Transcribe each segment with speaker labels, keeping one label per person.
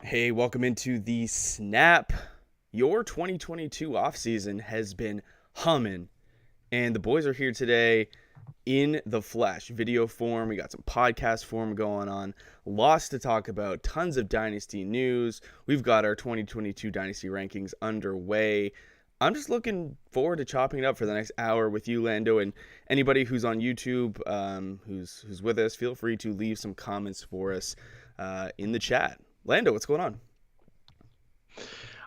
Speaker 1: Hey, welcome into the Snap. Your 2022 offseason has been humming, and the boys are here today in the flesh, video form. We got some podcast form going on, lots to talk about, tons of Dynasty news. We've got our 2022 Dynasty Rankings underway. I'm just looking forward to chopping it up for the next hour with you, Lando, and anybody who's on YouTube, who's with us. Feel free to leave some comments for us in the chat. Lando, what's going on?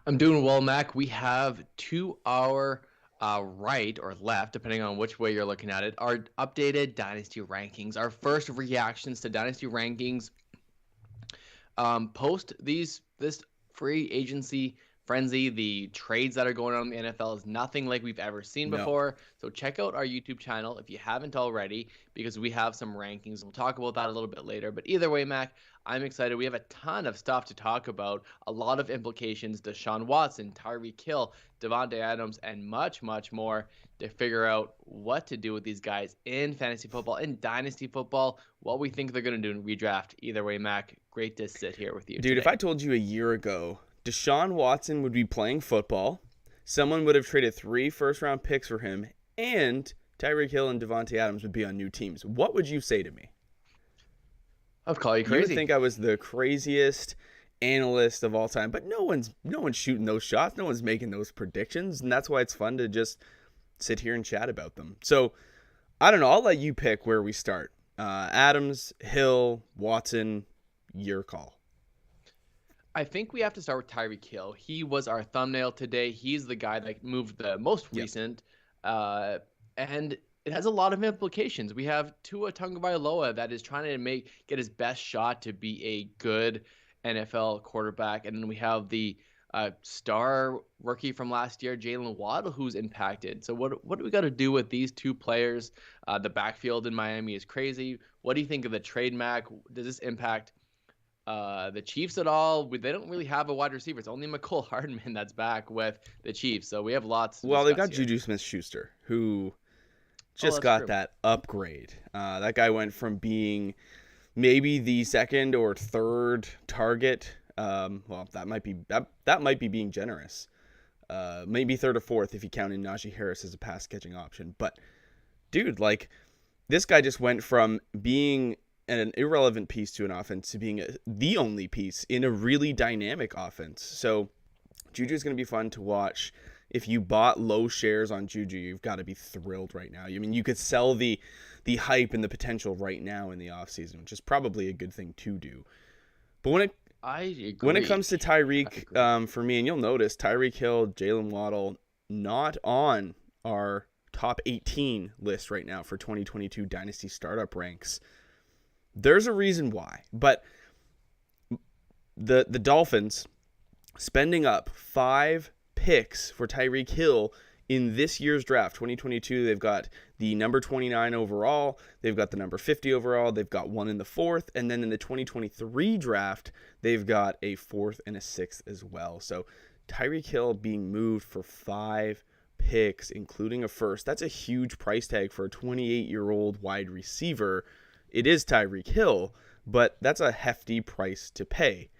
Speaker 2: I'm doing well, Mac. We have to our right or left, depending on which way you're looking at it, our updated Dynasty Rankings, our first reactions to Dynasty Rankings post this free agency frenzy. The trades that are going on in the NFL is nothing like we've ever seen before. So check out our YouTube channel if you haven't already, because we have some rankings. We'll talk about that a little bit later. But either way, Mac, I'm excited. We have a ton of stuff to talk about, a lot of implications. Deshaun Watson, Tyreek Hill, Devonte Adams, and much, much more to figure out what to do with these guys in fantasy football, in dynasty football, what we think they're going to do in redraft. Either way, Mac, great to sit here with you
Speaker 1: Dude,
Speaker 2: today.
Speaker 1: if I told you a year ago Deshaun Watson would be playing football, someone would have traded 3 first-round picks for him, and Tyreek Hill and Devonte Adams would be on new teams, what would you say to me?
Speaker 2: I would call you crazy.
Speaker 1: You would think I was the craziest analyst of all time, but no one's shooting those shots, no one's making those predictions, and that's why it's fun to just sit here and chat about them. So, I don't know, I'll let you pick where we start. Adams, Hill, Watson, your call.
Speaker 2: I think we have to start with Tyreek Hill. He was our thumbnail today. He's the guy that moved the most recent, and it has a lot of implications. We have Tua Tagovailoa that is trying to get his best shot to be a good NFL quarterback, and then we have the star rookie from last year, Jaylen Waddle, who's impacted. So what do we got to do with these two players? The backfield in Miami is crazy. What do you think of the trade, Mac? Does this impact the Chiefs at all? They don't really have a wide receiver. It's only McCole Hardman that's back with the Chiefs. So we have lots to
Speaker 1: Well, they've got
Speaker 2: here.
Speaker 1: Juju Smith-Schuster, who just got that upgrade. That guy went from being maybe the second or third target. Well, that might be being generous. Maybe third or fourth if you count in Najee Harris as a pass catching option. But dude, like, this guy just went from being an irrelevant piece to an offense to being the only piece in a really dynamic offense. So Juju is going to be fun to watch. If you bought low shares on Juju, you've got to be thrilled right now. I mean, you could sell the hype and the potential right now in the offseason, which is probably a good thing to do. But when it comes to Tyreek, for me, and you'll notice Tyreek Hill, Jaylen Waddle, not on our top 18 list right now for 2022 Dynasty Startup Ranks. There's a reason why, but the Dolphins spending up 5 picks for Tyreek Hill in this year's draft, 2022, they've got the number 29 overall, they've got the number 50 overall, they've got 1 in the 4th, and then in the 2023 draft, they've got a 4th and a 6th as well. So Tyreek Hill being moved for 5 picks, including a first, that's a huge price tag for a 28-year-old wide receiver. It is Tyreek Hill, but that's a hefty price to pay.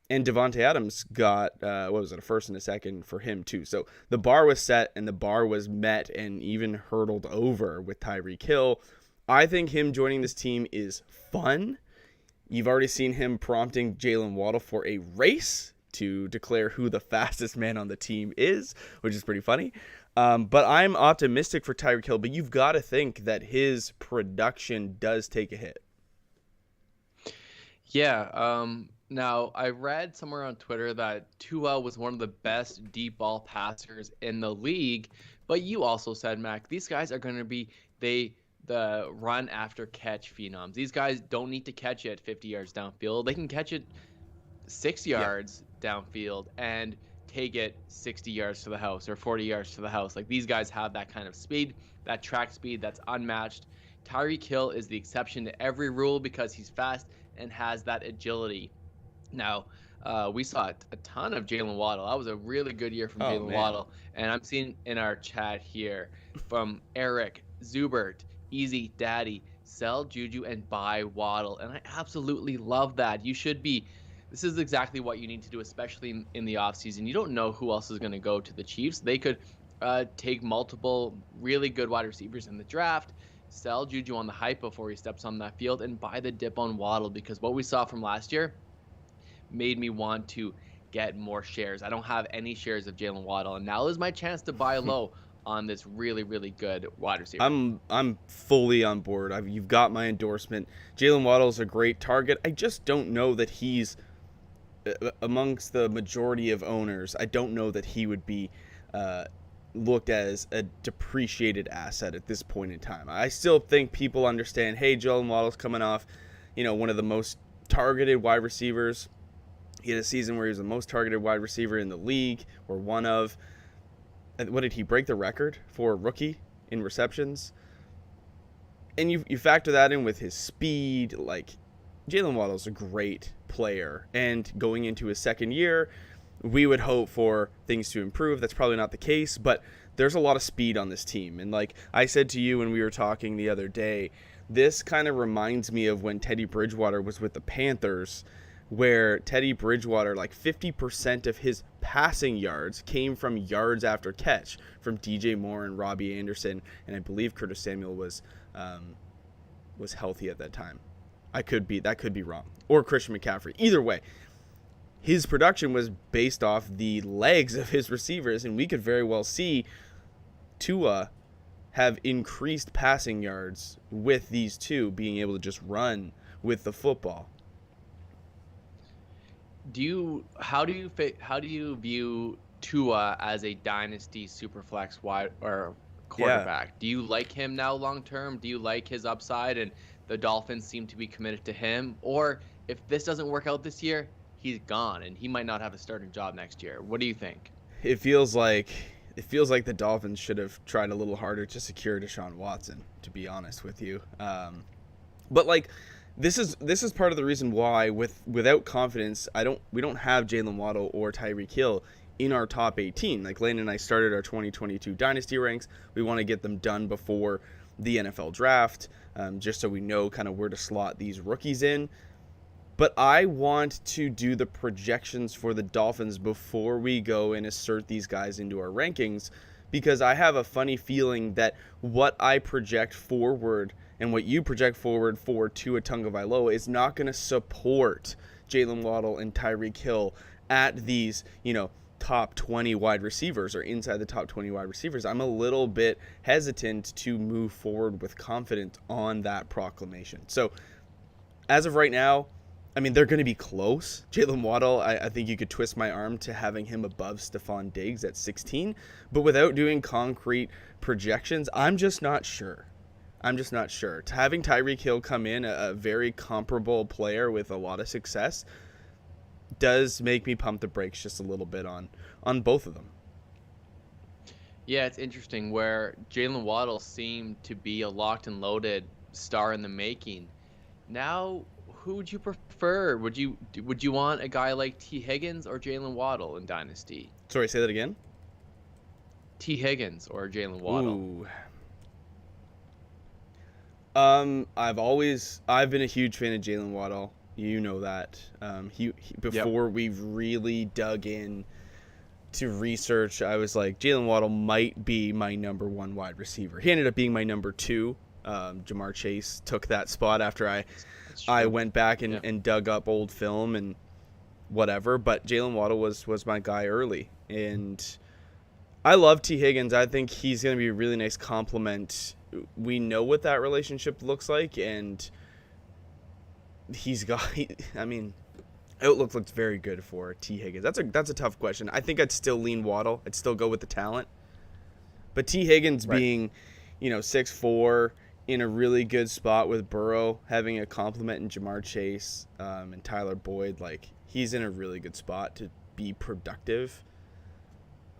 Speaker 1: And Devonte Adams got, a first and a second for him too. So the bar was set and the bar was met and even hurdled over with Tyreek Hill. I think him joining this team is fun. You've already seen him prompting Jaylen Waddle for a race to declare who the fastest man on the team is, which is pretty funny. But I'm optimistic for Tyreek Hill, but you've got to think that his production does take a hit.
Speaker 2: Yeah. Now, I read somewhere on Twitter that Tua was one of the best deep ball passers in the league, but you also said, Mac, these guys are going to be the run after catch phenoms. These guys don't need to catch it 50 yards downfield. They can catch it 6 yards downfield and take it 60 yards to the house or 40 yards to the house. Like, these guys have that kind of speed, that track speed that's unmatched. Tyreek Hill is the exception to every rule because he's fast and has that agility. Now, we saw a ton of Jaylen Waddle. That was a really good year from Jaylen Waddle. And I'm seeing in our chat here from Eric, Zubert, Easy Daddy, sell Juju and buy Waddle. And I absolutely love that. You should be this is exactly what you need to do, especially in the offseason. You don't know who else is going to go to the Chiefs. They could take multiple really good wide receivers in the draft, sell Juju on the hype before he steps on that field, and buy the dip on Waddle, because what we saw from last year made me want to get more shares. I don't have any shares of Jaylen Waddle, and now is my chance to buy low on this really, really good wide receiver.
Speaker 1: I'm fully on board. You've got my endorsement. Jaylen Waddle's a great target. I just don't know that he's amongst the majority of owners. I don't know that he would be looked as a depreciated asset at this point in time. I still think people understand, hey, Jaylen Waddle's coming off, one of the most targeted wide receivers. He had a season where he was the most targeted wide receiver in the league, or one of. What did he break the record for rookie in receptions? And you factor that in with his speed. Like, Jaylen Waddle's a great player, and going into his second year, we would hope for things to improve. That's probably not the case, but there's a lot of speed on this team. And like I said to you when we were talking the other day, this kind of reminds me of when Teddy Bridgewater was with the Panthers, where Teddy Bridgewater, like 50% of his passing yards came from yards after catch from DJ Moore and Robbie Anderson, and I believe Curtis Samuel was healthy at that time. That could be wrong, or Christian McCaffrey. Either way, his production was based off the legs of his receivers, and we could very well see Tua have increased passing yards with these two being able to just run with the football.
Speaker 2: How do you view Tua as a dynasty superflex wide or quarterback? Yeah. Do you like him now long term? Do you like his upside, and the Dolphins seem to be committed to him? Or if this doesn't work out this year, he's gone and he might not have a starting job next year. What do you think?
Speaker 1: It feels like the Dolphins should have tried a little harder to secure Deshaun Watson, to be honest with you. But like, this is part of the reason why without confidence, we don't have Jaylen Waddle or Tyreek Hill in our top 18. Like, Lane and I started our 2022 Dynasty Ranks. We want to get them done before the NFL draft, just so we know kind of where to slot these rookies in. But I want to do the projections for the Dolphins before we go and assert these guys into our rankings, because I have a funny feeling that what I project forward and what you project forward for Tua Tagovailoa is not going to support Jaylen Waddle and Tyreek Hill at these, top 20 wide receivers, or inside the top 20 wide receivers. I'm a little bit hesitant to move forward with confidence on that proclamation. So as of right now, I mean, they're going to be close. Jaylen Waddle, I think you could twist my arm to having him above Stephon Diggs at 16. But without doing concrete projections, I'm just not sure. Having Tyreek Hill come in, a very comparable player with a lot of success, does make me pump the brakes just a little bit on both of them.
Speaker 2: Yeah, it's interesting where Jaylen Waddle seemed to be a locked and loaded star in the making. Now, who would you prefer? Would you want a guy like T. Higgins or Jaylen Waddle in Dynasty?
Speaker 1: Sorry, say that again?
Speaker 2: T. Higgins or Jaylen Waddle?
Speaker 1: Ooh. I've been a huge fan of Jaylen Waddle. You know that. Before we really dug in to research, I was like, Jaylen Waddle might be my number one wide receiver. He ended up being my number two. Jamar Chase took that spot after I went back and dug up old film and whatever. But Jaylen Waddle was my guy early. And I love T. Higgins. I think he's going to be a really nice compliment. We know what that relationship looks like, and outlook looks very good for T. Higgins. That's a tough question. I think I'd still lean Waddle. I'd still go with the talent. But T. Higgins being, 6'4", in a really good spot with Burrow, having a compliment in Jamar Chase and Tyler Boyd, like, he's in a really good spot to be productive.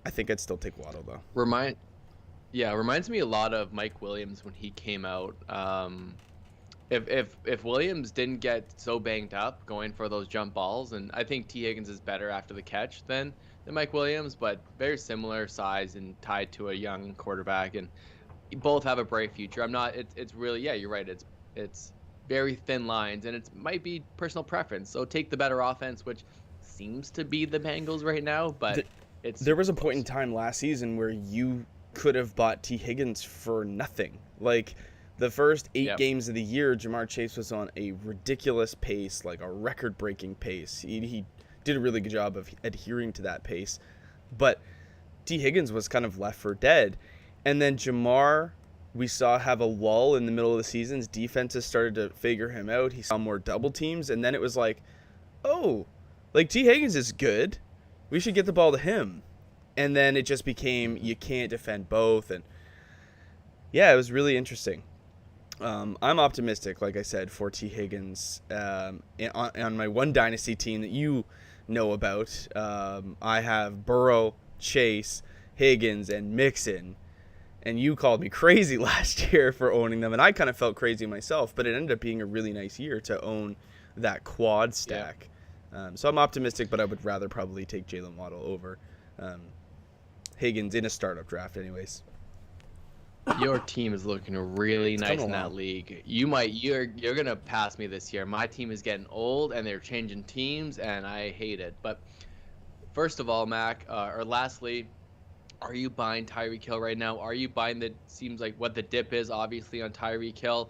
Speaker 1: I think I'd still take Waddle, though.
Speaker 2: Reminds me a lot of Mike Williams when he came out. If Williams didn't get so banged up going for those jump balls, and I think T. Higgins is better after the catch than Mike Williams, but very similar size and tied to a young quarterback, and both have a bright future. It's really, yeah, you're right. It's very thin lines, and it might be personal preference. So take the better offense, which seems to be the Bengals right now, but
Speaker 1: there was a point in time last season where you could have bought T. Higgins for nothing. Like, the first 8 games of the year, Jamar Chase was on a ridiculous pace, like a record-breaking pace. He did a really good job of adhering to that pace. But T. Higgins was kind of left for dead. And then Jamar, we saw have a lull in the middle of the season. Defenses started to figure him out. He saw more double teams. And then it was like, oh, like T. Higgins is good. We should get the ball to him. And then it just became, you can't defend both. And yeah, it was really interesting. I'm optimistic, like I said, for T. Higgins on my one dynasty team that you know about. I have Burrow, Chase, Higgins, and Mixon. And you called me crazy last year for owning them. And I kind of felt crazy myself, but it ended up being a really nice year to own that quad stack. So I'm optimistic, but I would rather probably take Jaylen Waddle over Higgins in a startup draft anyways.
Speaker 2: Your team is looking really nice in that league. You're gonna pass me this year. My team is getting old and they're changing teams, and I hate it. But first of all, Mac, or lastly, are you buying Tyreek Hill right now? Are you buying seems like what the dip is obviously on Tyreek Hill,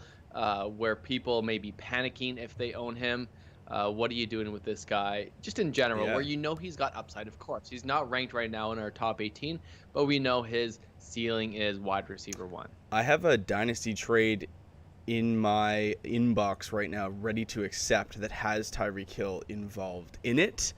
Speaker 2: where people may be panicking if they own him? What are you doing with this guy? Just in general, where he's got upside, of course. He's not ranked right now in our top 18, but we know his ceiling is wide receiver 1.
Speaker 1: I have a dynasty trade in my inbox right now ready to accept that has Tyreek Hill involved in it.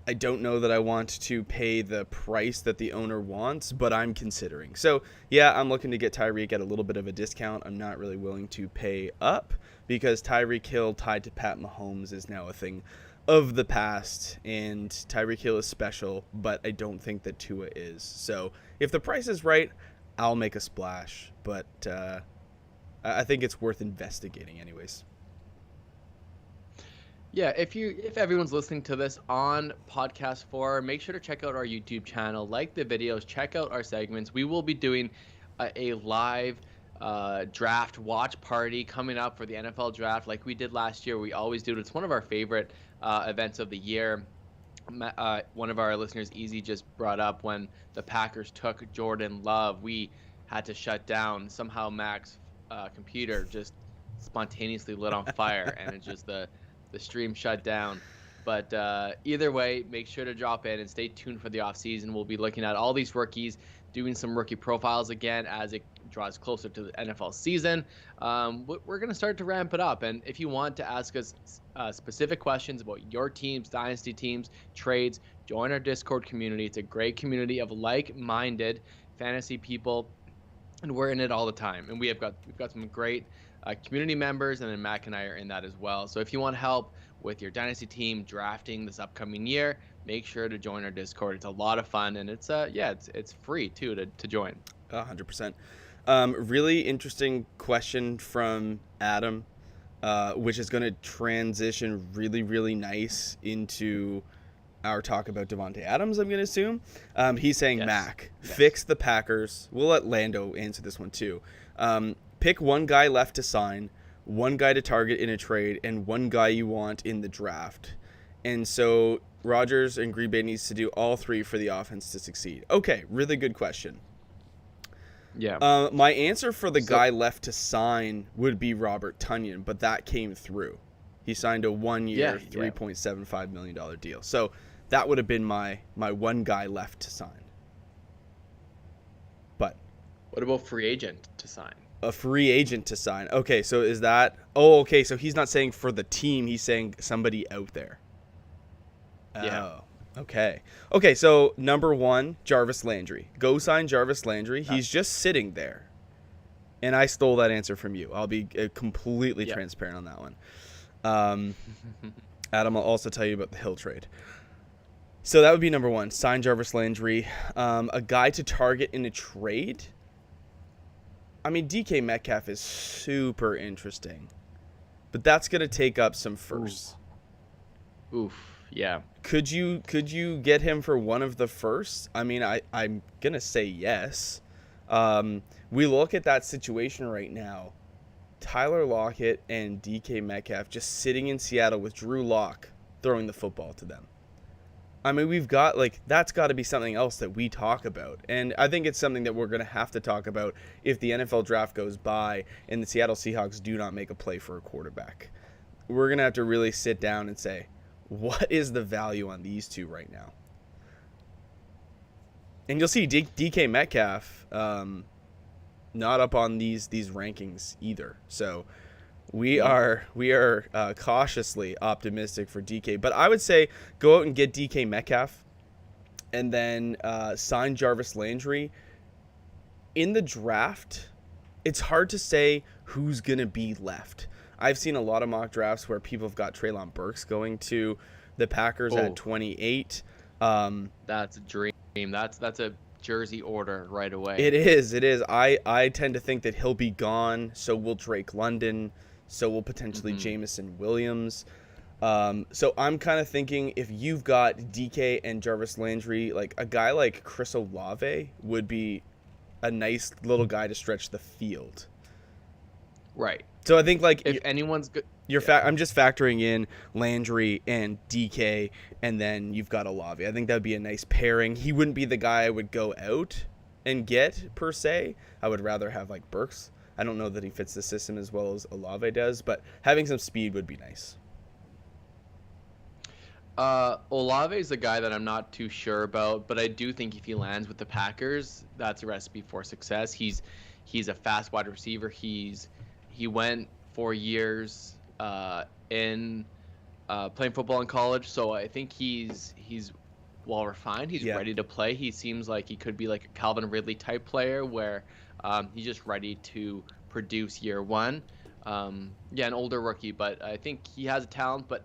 Speaker 1: I don't know that I want to pay the price that the owner wants, but I'm considering. So, yeah, I'm looking to get Tyreek at a little bit of a discount. I'm not really willing to pay up because Tyreek Hill tied to Pat Mahomes is now a thing of the past, and Tyreek Hill is special, but I don't think that Tua is. So, if the price is right, I'll make a splash, but I think it's worth investigating anyways.
Speaker 2: Yeah, if everyone's listening to this on podcast 4, make sure to check out our YouTube channel, like the videos, check out our segments. We will be doing a live draft watch party coming up for the NFL draft like we did last year. We always do it. It's one of our favorite events of the year. One of our listeners, Easy, just brought up when the Packers took Jordan Love, we had to shut down. Somehow Mac's computer just spontaneously lit on fire, and it just the stream shut down. But either way, make sure to drop in and stay tuned for the offseason. We'll be looking at all these rookies, doing some rookie profiles again as it draws closer to the NFL season. We're going to start to ramp it up. And if you want to ask us specific questions about your teams, dynasty teams, trades, join our Discord community. It's a great community of like-minded fantasy people, and we're in it all the time. And we've got some great community members, and then Mac and I are in that as well. So if you want help with your dynasty team drafting this upcoming year, make sure to join our Discord. It's a lot of fun, and it's free too to join.
Speaker 1: 100%. Really interesting question from Adam, which is going to transition really, really nice into our talk about Devonte Adams, I'm going to assume. He's saying, yes. Mac, fix the Packers. We'll let Lando answer this one too. Pick one guy left to sign, one guy to target in a trade, and one guy you want in the draft. And so Rodgers and Green Bay needs to do all three for the offense to succeed. Okay, really good question.
Speaker 2: Yeah.
Speaker 1: My answer for the guy left to sign would be Robert Tonyan, but that came through. He signed a 1-year, $3.75 million deal. So that would have been my one guy left to sign. But
Speaker 2: what about free agent to sign?
Speaker 1: A free agent to sign. Okay, so is that... Oh, okay, so he's not saying for the team. He's saying somebody out there.
Speaker 2: Yeah.
Speaker 1: Oh, okay. Okay, so number 1, Jarvis Landry. Go sign Jarvis Landry. He's just sitting there. And I stole that answer from you. I'll be completely transparent on that one. Adam, I'll also tell you about the Hill trade. So that would be number 1. Sign Jarvis Landry. A guy to target in a trade... I mean, DK Metcalf is super interesting, but that's going to take up some firsts.
Speaker 2: Oof, yeah.
Speaker 1: Could you get him for one of the firsts? I mean, I'm going to say yes. We look at that situation right now. Tyler Lockett and DK Metcalf just sitting in Seattle with Drew Lock throwing the football to them. I mean, we've got, like, that's got to be something else that we talk about. And I think it's something that we're going to have to talk about if the NFL draft goes by and the Seattle Seahawks do not make a play for a quarterback. We're going to have to really sit down and say, what is the value on these two right now? And you'll see DK Metcalf not up on these rankings either. So we are cautiously optimistic for DK. But I would say go out and get DK Metcalf and then sign Jarvis Landry. In the draft, it's hard to say who's going to be left. I've seen a lot of mock drafts where people have got Treylon Burks going to the Packers at 28.
Speaker 2: That's a dream. That's a jersey order right away.
Speaker 1: It is. I tend to think that he'll be gone. So will Drake London. So will potentially Jameson Williams. So I'm kind of thinking if you've got DK and Jarvis Landry, like a guy like Chris Olave would be a nice little guy to stretch the field.
Speaker 2: Right.
Speaker 1: So I think like
Speaker 2: if anyone's good,
Speaker 1: I'm just factoring in Landry and DK, and then you've got Olave. I think that would be a nice pairing. He wouldn't be the guy I would go out and get per se. I would rather have like Burks. I don't know that he fits the system as well as Olave does, but having some speed would be nice.
Speaker 2: Olave is a guy that I'm not too sure about, but I do think if he lands with the Packers, that's a recipe for success. He's a fast wide receiver. He went 4 years in playing football in college, so I think he's well refined. He's ready to play. He seems like he could be like a Calvin Ridley type player where he's just ready to produce year one. An older rookie, but I think he has a talent, but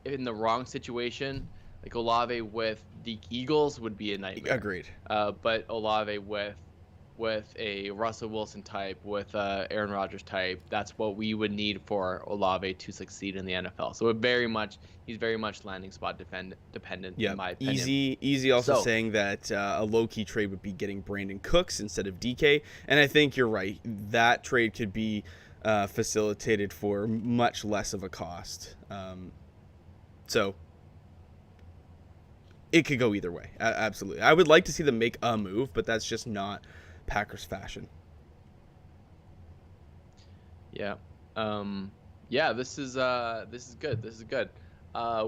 Speaker 2: in the wrong situation, like Olave with the Eagles would be a nightmare.
Speaker 1: Agreed.
Speaker 2: But Olave with a Russell Wilson type, with Aaron Rodgers type, that's what we would need for Olave to succeed in the NFL. So he's very much landing spot dependent in my opinion.
Speaker 1: Easy also saying that a low-key trade would be getting Brandon Cooks instead of DK. And I think you're right. That trade could be facilitated for much less of a cost. So it could go either way. Absolutely. I would like to see them make a move, but that's just not Packers fashion.
Speaker 2: Yeah. This is good. This is good.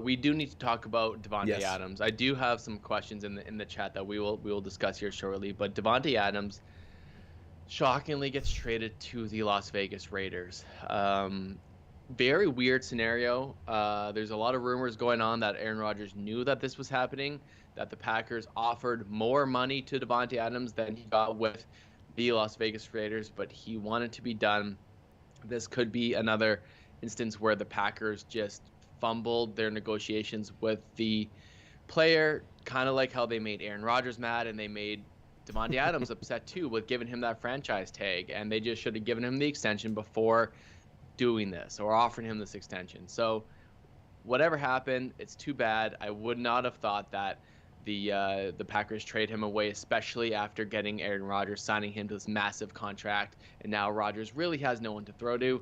Speaker 2: We do need to talk about Devonte Adams. I do have some questions in the chat that we will discuss here shortly, but Devonte Adams shockingly gets traded to the Las Vegas Raiders. Very weird scenario. There's a lot of rumors going on that Aaron Rodgers knew that this was happening, that the Packers offered more money to Davonte Adams than he got with the Las Vegas Raiders, but he wanted to be done. This could be another instance where the Packers just fumbled their negotiations with the player, kind of like how they made Aaron Rodgers mad and they made Davonte Adams upset too with giving him that franchise tag, and they just should have given him the extension before doing this or offering him this extension. So whatever happened, it's too bad. I would not have thought that the Packers trade him away, especially after getting Aaron Rodgers, signing him to this massive contract, and now Rodgers really has no one to throw to.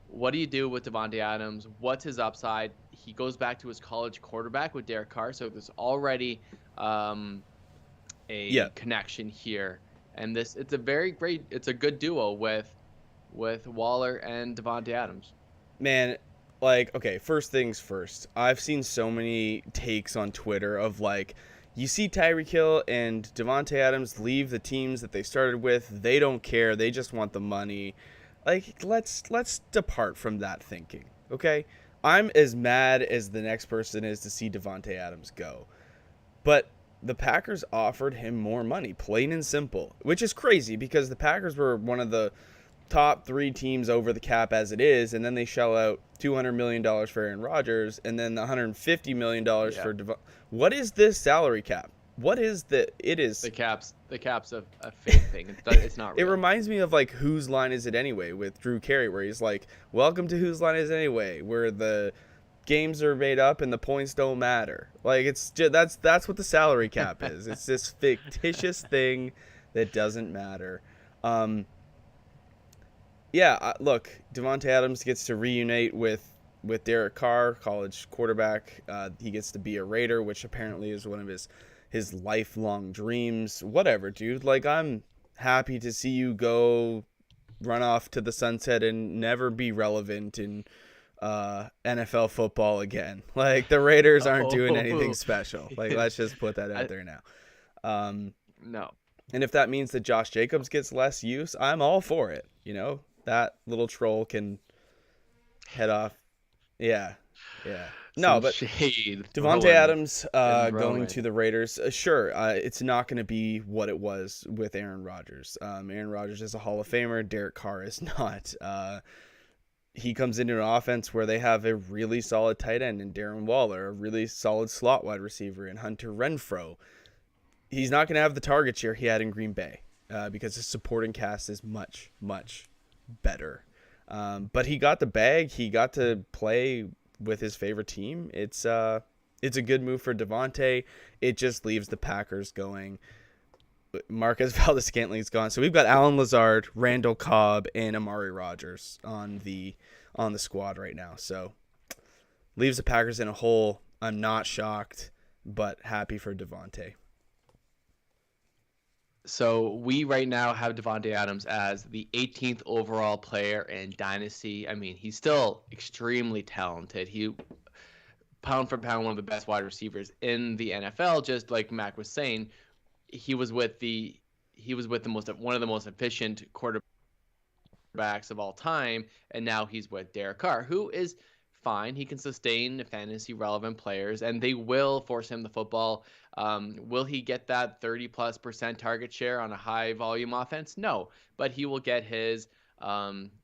Speaker 2: What do you do with Davonte Adams? What's his upside? He goes back to his college quarterback with Derek Carr, so there's already a connection here, and it's a good duo with Waller and Davonte Adams.
Speaker 1: Man, like, okay, first things first. I've seen so many takes on Twitter of like, you see Tyreek Hill and Davonte Adams leave the teams that they started with. They don't care. They just want the money. Like, let's depart from that thinking, okay? I'm as mad as the next person is to see Davonte Adams go. But the Packers offered him more money, plain and simple, which is crazy because the Packers were one of the top 3 teams over the cap as it is, and then they shell out $200 million for Aaron Rodgers, and then the $150 million for Devonte. What is this salary cap? What is it is
Speaker 2: the cap's a fake thing. It's not real.
Speaker 1: It reminds me of like Whose Line Is It Anyway with Drew Carey, where he's like, welcome to Whose Line Is It Anyway, where the games are made up and the points don't matter. Like, it's just, that's what the salary cap is. It's this fictitious thing that doesn't matter. Yeah, look, Devonte Adams gets to reunite with Derek Carr, college quarterback. He gets to be a Raider, which apparently is one of his lifelong dreams. Whatever, dude. Like, I'm happy to see you go run off to the sunset and never be relevant in NFL football again. Like, the Raiders aren't doing anything special. Like, let's just put that out there now.
Speaker 2: No.
Speaker 1: And if that means that Josh Jacobs gets less use, I'm all for it. You know, that little troll can head off. Yeah. No, but
Speaker 2: shade
Speaker 1: Davonte Adams going to the Raiders, sure, it's not going to be what it was with Aaron Rodgers. Aaron Rodgers is a Hall of Famer. Derek Carr is not. He comes into an offense where they have a really solid tight end in Darren Waller, a really solid slot wide receiver in Hunter Renfrow. He's not going to have the target share he had in Green Bay because his supporting cast is much, much better. But he got the bag. He got to play with his favorite team. It's a good move for Davante. It just leaves the Packers going. Marquez Valdes-Scantling is gone. So we've got Alan Lazard, Randall Cobb, and Amari Rodgers on the squad right now. So leaves the Packers in a hole. I'm not shocked, but happy for Davante.
Speaker 2: So we right now have Davonte Adams as the 18th overall player in Dynasty. I mean, he's still extremely talented. He, pound for pound, one of the best wide receivers in the NFL. Just like Mac was saying, he was with one of the most efficient quarterbacks of all time, and now he's with Derek Carr, who is fine. He can sustain fantasy relevant players, and they will force him the football. Will he get that 30+% target share on a high volume offense? No, but he will get his.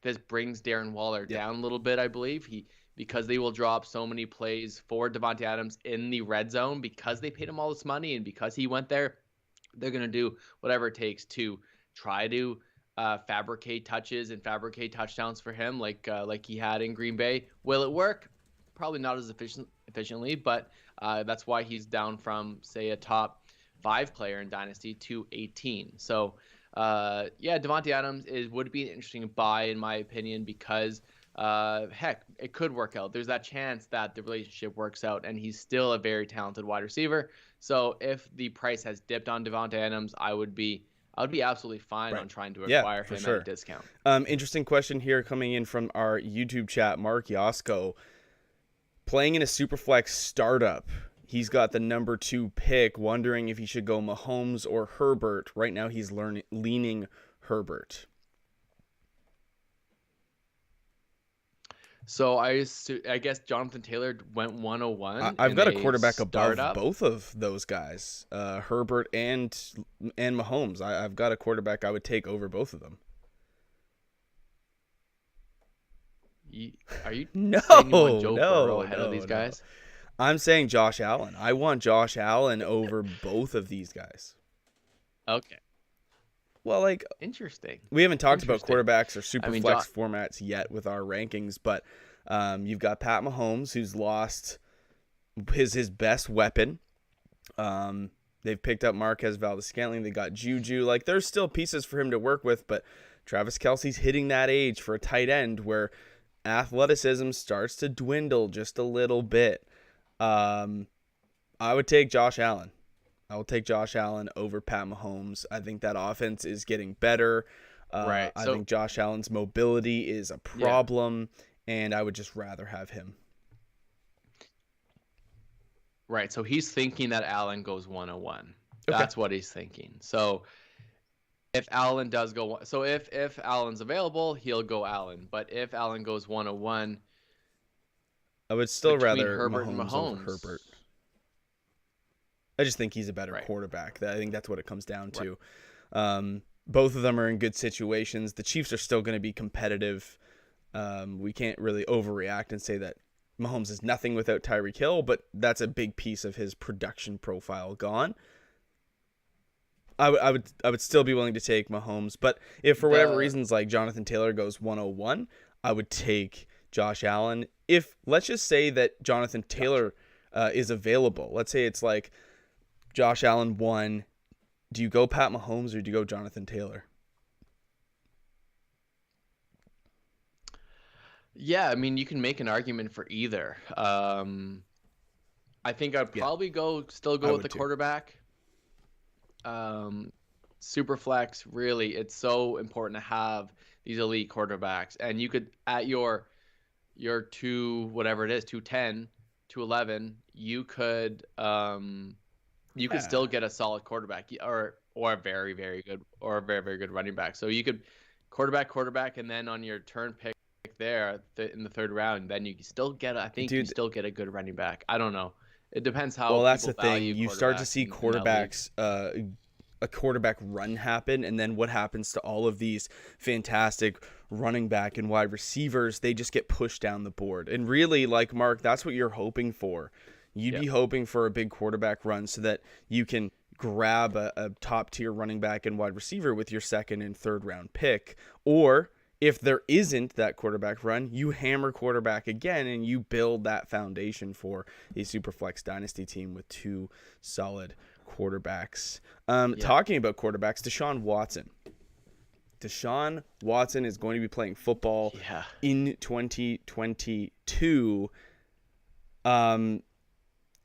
Speaker 2: This brings Darren Waller down a little bit, I believe. Because they will drop so many plays for Davonte Adams in the red zone because they paid him all this money and because he went there. They're going to do whatever it takes to try to fabricate touches and fabricate touchdowns for him like he had in Green Bay. Will it work? Probably not as efficiently, but that's why he's down from, say, a top 5 player in Dynasty to 18. So, Davonte Adams would be an interesting buy, in my opinion, because, heck, it could work out. There's that chance that the relationship works out, and he's still a very talented wide receiver. So if the price has dipped on Davonte Adams, I would be absolutely fine on trying to acquire him at a discount.
Speaker 1: Interesting question here coming in from our YouTube chat, Mark Yosko. Playing in a Superflex startup, he's got the number 2 pick, wondering if he should go Mahomes or Herbert. Right now he's leaning Herbert.
Speaker 2: So I guess Jonathan Taylor went 101.
Speaker 1: I've got a quarterback above both of those guys, Herbert and Mahomes. I've got a quarterback I would take over both of them.
Speaker 2: Are you
Speaker 1: no,
Speaker 2: saying you want Joe Burrow ahead of these guys?
Speaker 1: I'm saying Josh Allen. I want Josh Allen over both of these guys.
Speaker 2: Okay.
Speaker 1: Well, like,
Speaker 2: interesting.
Speaker 1: We haven't talked about quarterbacks or super flex formats yet with our rankings, but you've got Pat Mahomes, who's lost his best weapon. They've picked up Marquez Valdes-Scantling. They got Juju. Like, there's still pieces for him to work with, but Travis Kelce's hitting that age for a tight end where athleticism starts to dwindle just a little bit. I would take Josh Allen. I will take Josh Allen over Pat Mahomes. I think that offense is getting better. I think Josh Allen's mobility is a problem, and I would just rather have him.
Speaker 2: Right, so he's thinking that Allen goes 101. Okay. That's what he's thinking. So if Allen does go, so if Allen's available, he'll go Allen. But if Allen goes 101,
Speaker 1: I would still rather
Speaker 2: Herbert
Speaker 1: Mahomes over Herbert. I just think he's a better quarterback. I think that's what it comes down to. Both of them are in good situations. The Chiefs are still going to be competitive. We can't really overreact and say that Mahomes is nothing without Tyreek Hill, but that's a big piece of his production profile gone. I would still be willing to take Mahomes, but if for whatever reasons like Jonathan Taylor goes 101, I would take Josh Allen. If let's just say that Jonathan Taylor is available. Let's say it's like Josh Allen 1. Do you go Pat Mahomes or do you go Jonathan Taylor?
Speaker 2: Yeah, I mean, you can make an argument for either. I think I'd
Speaker 1: Yeah,
Speaker 2: probably still
Speaker 1: I
Speaker 2: go with
Speaker 1: would
Speaker 2: the
Speaker 1: too.
Speaker 2: quarterback. Um, super flex, really, it's so important to have these elite quarterbacks, and you could at your two whatever it is, 210, 211, you could
Speaker 1: Yeah.
Speaker 2: still get a solid quarterback or a very very good or a very very good running back. So you could quarterback, and then on your turn pick there in the third round, then you still get I think you
Speaker 1: Dude,
Speaker 2: still get a good running back. I don't know. It depends how
Speaker 1: well, that's
Speaker 2: people
Speaker 1: the thing.
Speaker 2: value
Speaker 1: You start to
Speaker 2: quarterbacks
Speaker 1: see
Speaker 2: in that league.
Speaker 1: quarterbacks, a quarterback run happen, and then what happens to all of these fantastic running back and wide receivers? They just get pushed down the board. And really, like Mark, that's what you're hoping for. You'd
Speaker 2: Yeah.
Speaker 1: be hoping for a big quarterback run so that you can grab a top tier running back and wide receiver with your second and third round pick. Or if there isn't that quarterback run, you hammer quarterback again and you build that foundation for a Superflex Dynasty team with two solid quarterbacks.
Speaker 2: Yeah.
Speaker 1: Talking about quarterbacks, Deshaun Watson. Deshaun Watson is going to be playing football
Speaker 2: Yeah.
Speaker 1: in 2022. Um,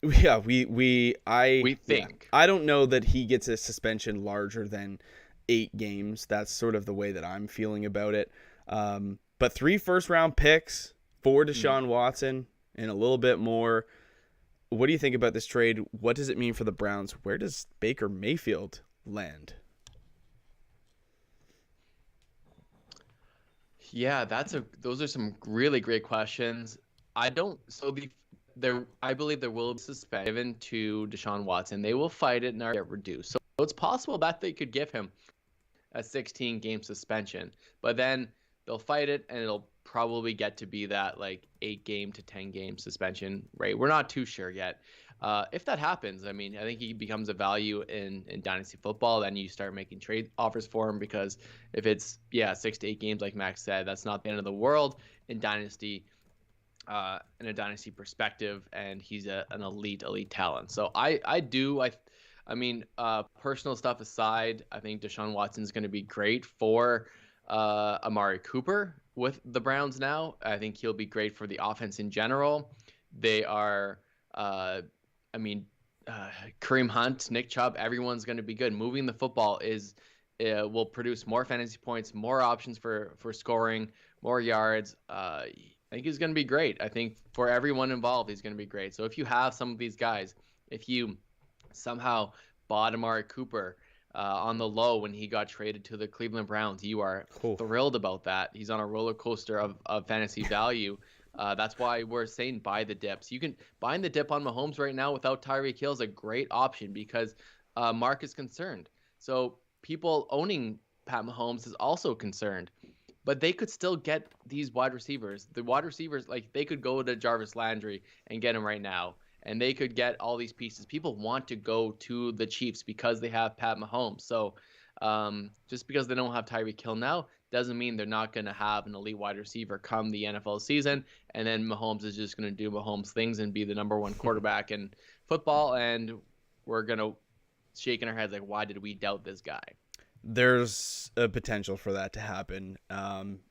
Speaker 1: yeah,
Speaker 2: We
Speaker 1: yeah,
Speaker 2: think.
Speaker 1: I don't know that he gets a suspension larger than 8 games. That's sort of the way that I'm feeling about it. But 3 first-round picks for
Speaker 2: Mm.
Speaker 1: Deshaun Watson and a little bit more. What do you think about this trade? What does it mean for the Browns? Where does Baker Mayfield land?
Speaker 2: Yeah, those are some really great questions. I don't so the there I believe there will be suspension given to Deshaun Watson. They will fight it and get reduced. So it's possible that they could give him a 16-game suspension, but then they'll fight it and it'll probably get to be that like 8-game to 10-game suspension rate. We're not too sure yet. If that happens, I mean, I think he becomes a value in dynasty football. Then you start making trade offers for him because if it's 6 to 8 games, like Max said, that's not the end of the world in dynasty. In a dynasty perspective, and he's an elite talent. So I mean, personal stuff aside, I think Deshaun Watson is going to be great for Amari Cooper with the Browns now. I think he'll be great for the offense in general. They are, I mean, Kareem Hunt, Nick Chubb, everyone's going to be good. Moving the football will produce more fantasy points, more options for scoring, more yards. I think he's going to be great. I think for everyone involved, he's going to be great. So if you have some of these guys, if you somehow bought Amari Cooper on the low when he got traded to the Cleveland Browns, you are
Speaker 1: Oh,
Speaker 2: thrilled about that. He's on a roller coaster of fantasy value. That's why we're saying buy the dips. You can buying the dip on Mahomes right now without Tyreek Hill is a great option because Mark is concerned. So people owning Pat Mahomes is also concerned, but they could still get these wide receivers. The wide receivers, like they could go to Jarvis Landry and get him right now, and they could get all these pieces. People want to go to the Chiefs because they have Pat Mahomes. So just because they don't have Tyreek Hill now doesn't mean they're not going to have an elite wide receiver come the NFL season. And then Mahomes is just going to do Mahomes things and be the number one quarterback in football. And we're going to shaking our heads like, why did we doubt this guy?
Speaker 1: there's a potential for that to happen.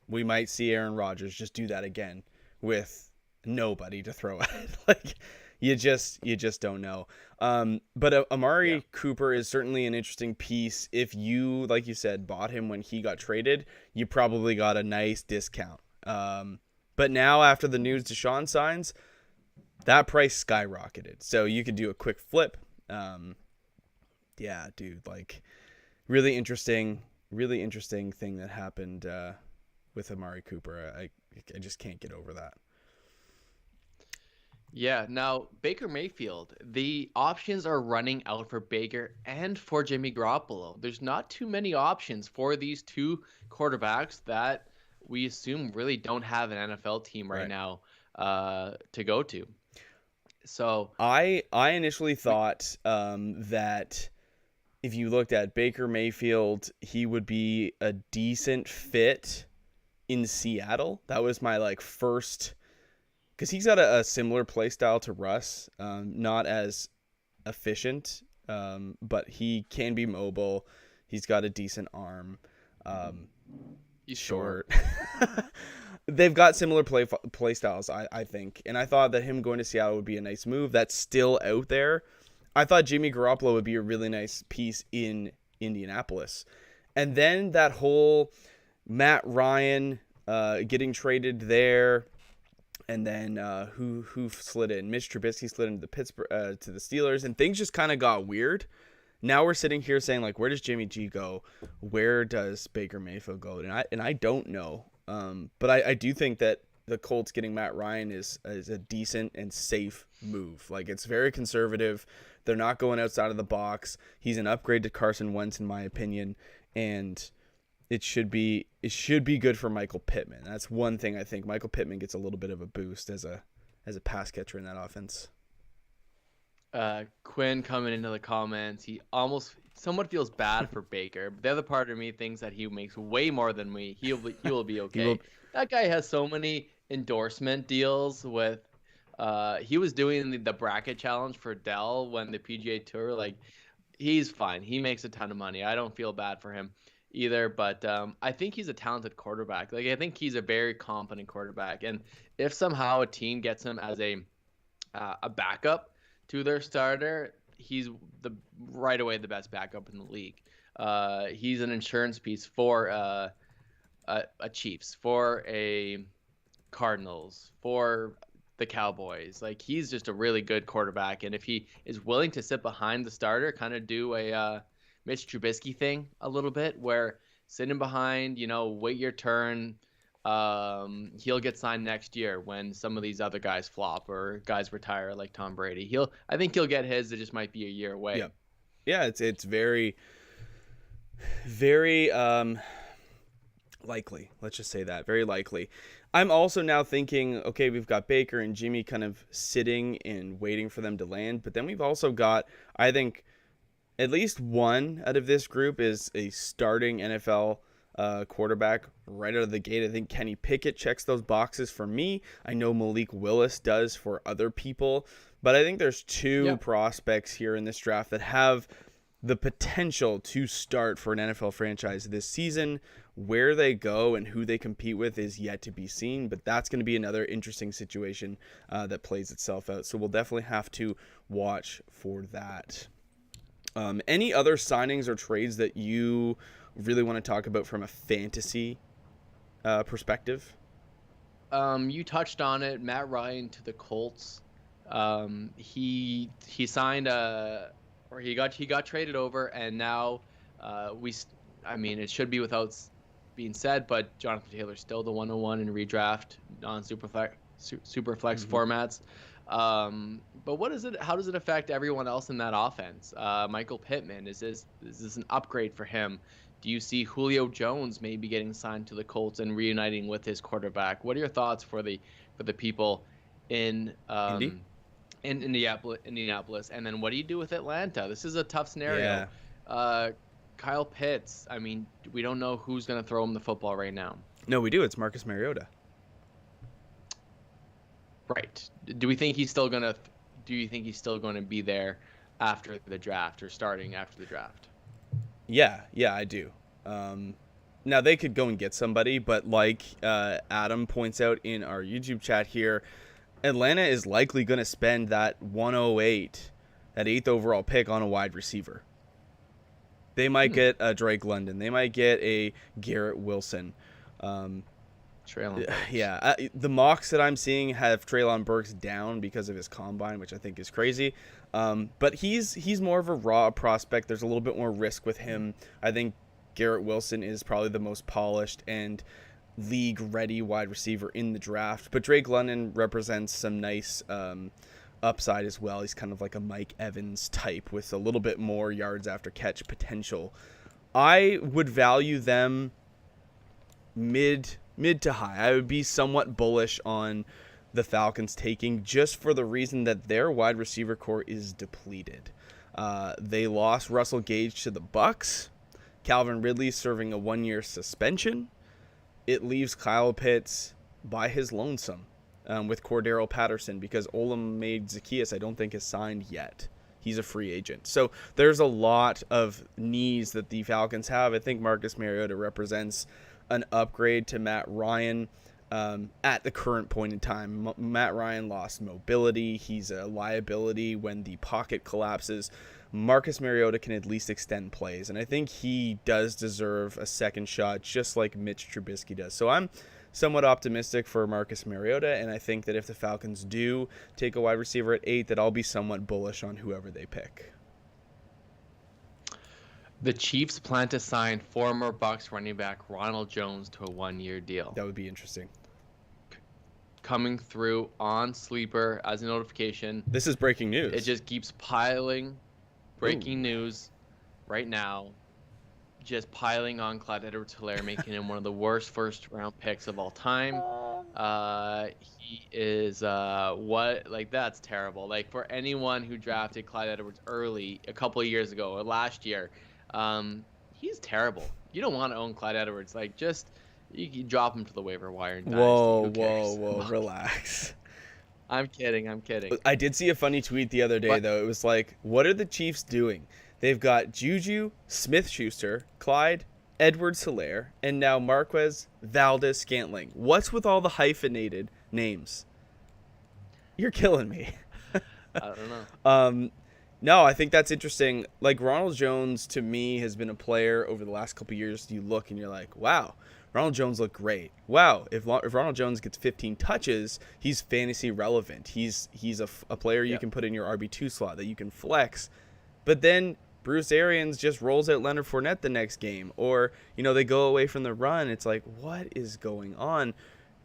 Speaker 1: We might see Aaron Rodgers just do that again with nobody to throw at. Like you just don't know. But
Speaker 2: Yeah.
Speaker 1: Amari Cooper is certainly an interesting piece. If you, like you said, bought him when he got traded, you probably got a nice discount. But now after the news Deshaun signs, that price skyrocketed. So you could do a quick flip. Yeah, dude, like really interesting thing that happened with Amari Cooper. I just can't get over that.
Speaker 2: Yeah. Now, Baker Mayfield, the options are running out for Baker and for Jimmy Garoppolo. There's not too many options for these two quarterbacks that we assume really don't have an NFL team right
Speaker 1: Right.
Speaker 2: now to go to. So
Speaker 1: I initially
Speaker 2: we,
Speaker 1: thought that if you looked at Baker Mayfield, he would be a decent fit in Seattle. That was my like first, because he's got a similar play style to Russ, not as efficient, but he can be mobile. He's got a decent arm. Um,
Speaker 2: he's short.
Speaker 1: short. They've got similar play styles, I think. And I thought that him going to Seattle would be a nice move. That's still out there. I thought Jimmy Garoppolo would be a really nice piece in Indianapolis. And then that whole Matt Ryan getting traded there, and then who slid in? Mitch Trubisky slid into the to the Steelers, and things just kind of got weird. Now we're sitting here saying, like, where does Jimmy G go? Where does Baker Mayfield go? And I don't know. But I do think that the Colts getting Matt Ryan is a decent and safe move. Like, it's very conservative. They're not going outside of the box. He's an upgrade to Carson Wentz, in my opinion, and it should be good for Michael Pittman. That's one thing I think. Michael Pittman gets a little bit of a boost as a pass catcher in that offense.
Speaker 2: Quinn coming into the comments, he almost somewhat feels bad for Baker, but the other part of me thinks that he makes way more than me. He will be okay. That guy has so many endorsement deals with. He was doing the bracket challenge for Dell when the PGA Tour. Like, he's fine. He makes a ton of money. I don't feel bad for him either, but I think he's a talented quarterback. Like, I think he's a very competent quarterback, and if somehow a team gets him as a backup to their starter, he's right away the best backup in the league. He's an insurance piece for a Chiefs, for a Cardinals, for the Cowboys. Like, he's just a really good quarterback, and if he is willing to sit behind the starter, kind of do a Mitch Trubisky thing a little bit, where sitting behind, wait your turn. He'll get signed next year when some of these other guys flop or guys retire, like Tom Brady. I think he'll get his. It just might be a year away.
Speaker 1: Yeah. It's very, very likely. Let's just say that, very likely. I'm also now thinking, okay, we've got Baker and Jimmy kind of sitting and waiting for them to land, but then we've also got, I think, at least one out of this group is a starting NFL quarterback right out of the gate. I think Kenny Pickett checks those boxes for me. I know Malik Willis does for other people, but I think there's two prospects here in this draft that have the potential to start for an NFL franchise this season. Where they go and who they compete with is yet to be seen, but that's going to be another interesting situation that plays itself out. So we'll definitely have to watch for that. Any other signings or trades that you really want to talk about from a fantasy perspective?
Speaker 2: You touched on it. Matt Ryan to the Colts. He signed he got traded over, and now it should be without being said, but Jonathan Taylor's still the 101 in redraft non-superflex formats. But how does it affect everyone else in that offense? Michael Pittman, is this an upgrade for him? Do you see Julio Jones maybe getting signed to the Colts and reuniting with his quarterback? What are your thoughts for the people in Indianapolis? And then what do you do with Atlanta? This is a tough scenario. Yeah. Kyle Pitts, we don't know who's going to throw him the football right now.
Speaker 1: No, we do. It's Marcus Mariota.
Speaker 2: Right. Do you think he's still going to be there after the draft, or starting after the draft?
Speaker 1: Yeah, I do. Now, they could go and get somebody, but like Adam points out in our YouTube chat here, Atlanta is likely going to spend that 108, that 8th overall pick on a wide receiver. They might get a Drake London. They might get a Garrett Wilson. Yeah, the mocks that I'm seeing have Treylon Burks down because of his combine, which I think is crazy. But he's more of a raw prospect. There's a little bit more risk with him. I think Garrett Wilson is probably the most polished and league-ready wide receiver in the draft. But Drake London represents some nice upside as well. He's kind of like a Mike Evans type with a little bit more yards after catch potential. I would value them mid to high. I would be somewhat bullish on the Falcons taking, just for the reason that their wide receiver core is depleted. They lost Russell Gage to the Bucks. Calvin Ridley serving a 1-year suspension. It leaves Kyle Pitts by his lonesome with Cordero Patterson, because Olamide Zaccheaus I don't think is signed yet. He's a free agent. So there's a lot of needs that the Falcons have. I think Marcus Mariota represents an upgrade to Matt Ryan. at the current point in time. Matt Ryan lost mobility. He's a liability when the pocket collapses. Marcus Mariota can at least extend plays, and I think he does deserve a second shot, just like Mitch Trubisky does. So I'm somewhat optimistic for Marcus Mariota, and I think that if the Falcons do take a wide receiver at 8, that I'll be somewhat bullish on whoever they pick.
Speaker 2: The Chiefs plan to sign former Bucs running back Ronald Jones to a 1-year deal.
Speaker 1: That would be interesting.
Speaker 2: Coming through on Sleeper as a notification.
Speaker 1: This is breaking news.
Speaker 2: It just keeps piling. Breaking news right now. Just piling on Clyde Edwards-Helaire, making him one of the worst first-round picks of all time. He is that's terrible. Like, for anyone who drafted Clyde Edwards early a couple of years ago or last year, he's terrible. You don't want to own Clyde Edwards. Like, just you can drop him to the waiver wire. In Dynasty.
Speaker 1: Whoa, relax.
Speaker 2: I'm kidding.
Speaker 1: I did see a funny tweet the other day, though. It was like, what are the Chiefs doing? They've got Juju Smith-Schuster, Clyde Edwards-Helaire, and now Marquez Valdes-Scantling. What's with all the hyphenated names? You're killing me.
Speaker 2: I don't know.
Speaker 1: No, I think that's interesting. Like, Ronald Jones, to me, has been a player over the last couple of years. You look and you're like, wow, Ronald Jones looked great. Wow, if Ronald Jones gets 15 touches, he's fantasy relevant. He's a player you can put in your RB2 slot that you can flex. But then Bruce Arians just rolls out Leonard Fournette the next game. Or, they go away from the run. It's like, what is going on?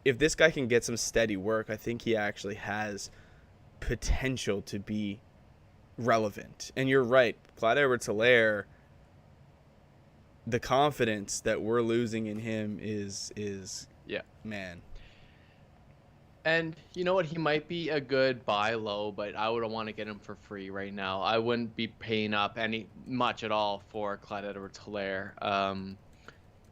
Speaker 1: If this guy can get some steady work, I think he actually has potential to be relevant. And you're right, Clyde Edwards-Helaire, the confidence that we're losing in him is man.
Speaker 2: And you know what? He might be a good buy low, but I wouldn't want to get him for free right now. I wouldn't be paying up much at all for Clyde Edwards-Helaire.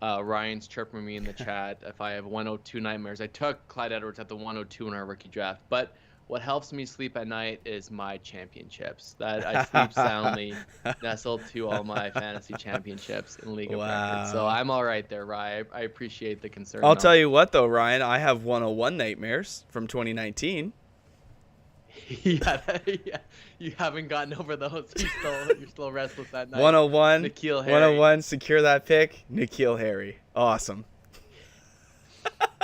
Speaker 2: Ryan's chirping me in the chat if I have 102 nightmares. I took Clyde Edwards at the 102 in our rookie draft, but what helps me sleep at night is my championships. That I sleep soundly, nestled to all my fantasy championships in League of Records. So I'm all right there, Ryan. I appreciate the concern.
Speaker 1: I'll tell you what, though, Ryan, I have 101 nightmares from 2019.
Speaker 2: yeah, you haven't gotten over those. You're still restless at night.
Speaker 1: 101,
Speaker 2: N'Keal Harry.
Speaker 1: 101, secure that pick. N'Keal Harry, awesome.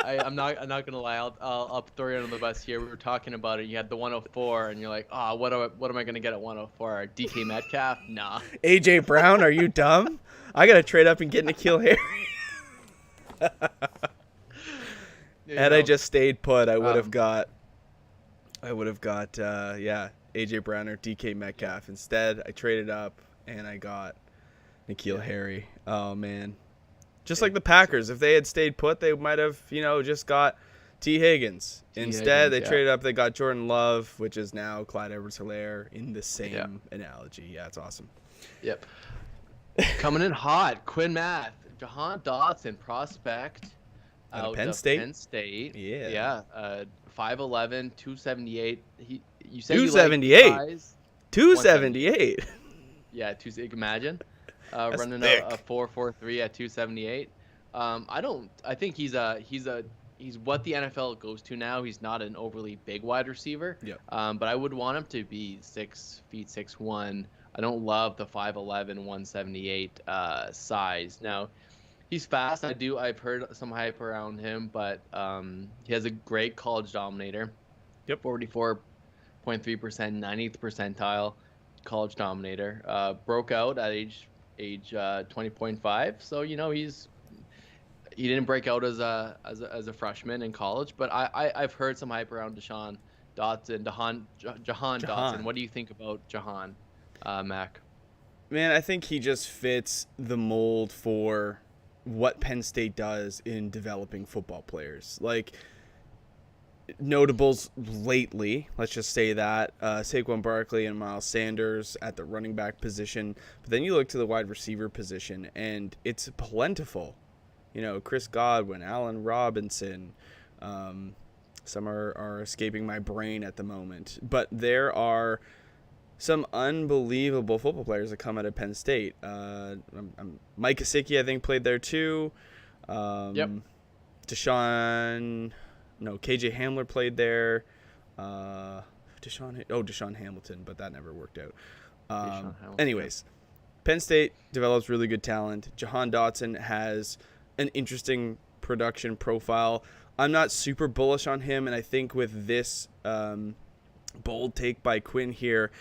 Speaker 2: I'm not gonna lie. I'll throw you under the bus here. We were talking about it. You had the 104, and you're like, what am I gonna get at 104? DK Metcalf? Nah.
Speaker 1: AJ Brown? Are you dumb? I gotta trade up and get N'Keal Harry. Had I just stayed put, I would have got AJ Brown or DK Metcalf. Instead, I traded up and I got N'Keal Harry. Oh man. Just like the Packers, if they had stayed put, they might have, just got T. Higgins. Instead, they traded up. They got Jordan Love, which is now Clyde Edwards-Helaire in the same analogy. Yeah, it's awesome.
Speaker 2: Yep. Coming in hot, Quinn Math, Jahan Dawson, prospect
Speaker 1: out of
Speaker 2: Penn State. Yeah. 5'11", 278. You said
Speaker 1: 278. 278.
Speaker 2: Yeah, imagine. Running a 4.43 at 278. I think he's what the NFL goes to now. He's not an overly big wide receiver.
Speaker 1: Yep.
Speaker 2: But I would want him to be 6 feet 6'1". I don't love the 5'11", 178 size. Now, he's fast. I've heard some hype around him, but he has a great college dominator.
Speaker 1: Yep.
Speaker 2: 44.3%, 90th percentile college dominator. Broke out at age 20.5. So he didn't break out as a freshman in college, but I've heard some hype around Jahan Dawson. What do you think about Jahan, Mac?
Speaker 1: Man, I think he just fits the mold for what Penn State does in developing football players. Like, notables lately, let's just say that, Saquon Barkley and Miles Sanders at the running back position. But then you look to the wide receiver position, and it's plentiful. Chris Godwin, Allen Robinson. Some are escaping my brain at the moment. But there are some unbelievable football players that come out of Penn State. Mike Gesicki, I think, played there too.
Speaker 2: Yep.
Speaker 1: KJ Hamler played there. Deshaun Hamilton, but that never worked out. Anyways, Penn State develops really good talent. Jahan Dawson has an interesting production profile. I'm not super bullish on him, and I think with this bold take by Quinn here,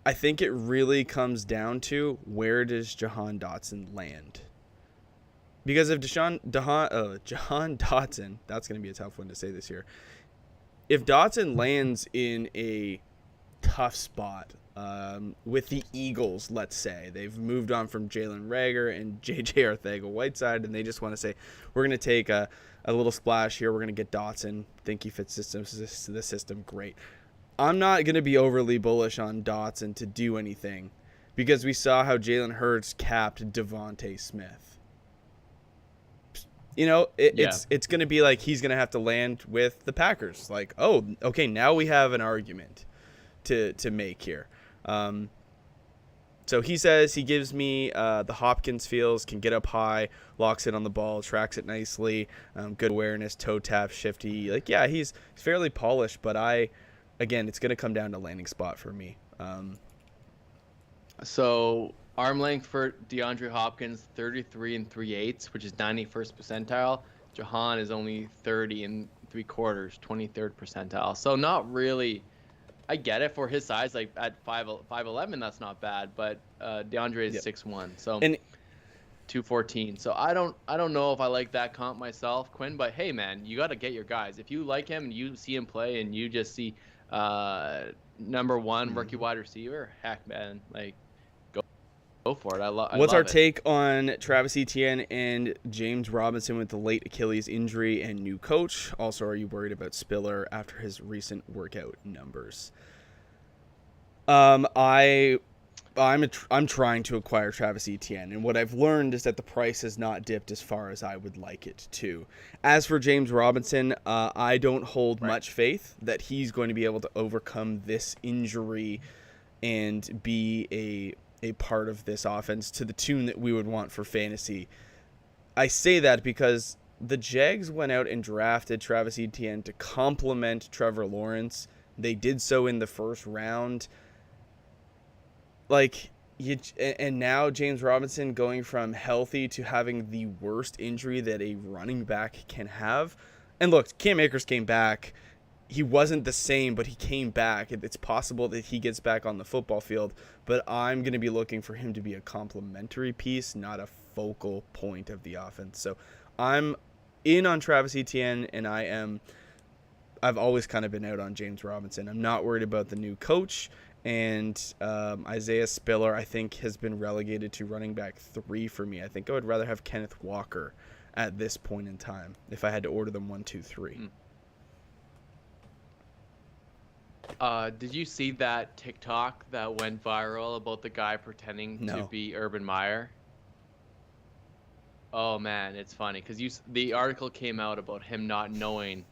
Speaker 1: I think it really comes down to where does Jahan Dawson land? Because if Jahan Dawson, that's going to be a tough one to say this year. If Dawson lands in a tough spot with the Eagles, let's say, they've moved on from Jalen Reagor and J.J. Arcega-Whiteside, and they just want to say, we're going to take a little splash here. We're going to get Dawson. Think he fits the system. Great. I'm not going to be overly bullish on Dawson to do anything because we saw how Jalen Hurts capped Devonte Smith. It's going to be like he's going to have to land with the Packers. Like, oh, okay, now we have an argument to make here. So he says he gives me the Hopkins feels, can get up high, locks it on the ball, tracks it nicely, good awareness, toe tap, shifty. Like, yeah, he's fairly polished, but again, it's going to come down to landing spot for me.
Speaker 2: So arm length for DeAndre Hopkins, 33 3/8, which is 91st percentile. Jahan is only 30 3/4, 23rd percentile. So not really. I get it for his size, like at 5'11", that's not bad. But DeAndre is 6'1", so 214. So I don't know if I like that comp myself, Quinn. But hey, man, you got to get your guys. If you like him and you see him play and you just see number one rookie wide receiver, heck, man, like go for it.
Speaker 1: What's our take on Travis Etienne and James Robinson with the late Achilles injury and new coach? Also, are you worried about Spiller after his recent workout numbers? I'm trying to acquire Travis Etienne, and what I've learned is that the price has not dipped as far as I would like it to. As for James Robinson, I don't hold much faith that he's going to be able to overcome this injury and be a part of this offense to the tune that we would want for fantasy. I say that because the Jags went out and drafted Travis Etienne to complement Trevor Lawrence. They did so in the first round. And now James Robinson going from healthy to having the worst injury that a running back can have. And look, Cam Akers came back. He wasn't the same, but he came back. It's possible that he gets back on the football field, but I'm going to be looking for him to be a complementary piece, not a focal point of the offense. So I'm in on Travis Etienne, and I've always kind of been out on James Robinson. I'm not worried about the new coach, and Isaiah Spiller, I think, has been relegated to running back 3 for me. I think I would rather have Kenneth Walker at this point in time if I had to order them 1, 2, 3.
Speaker 2: Did you see that TikTok that went viral about the guy pretending to be Urban Meyer? Oh man, it's funny because the article came out about him not knowing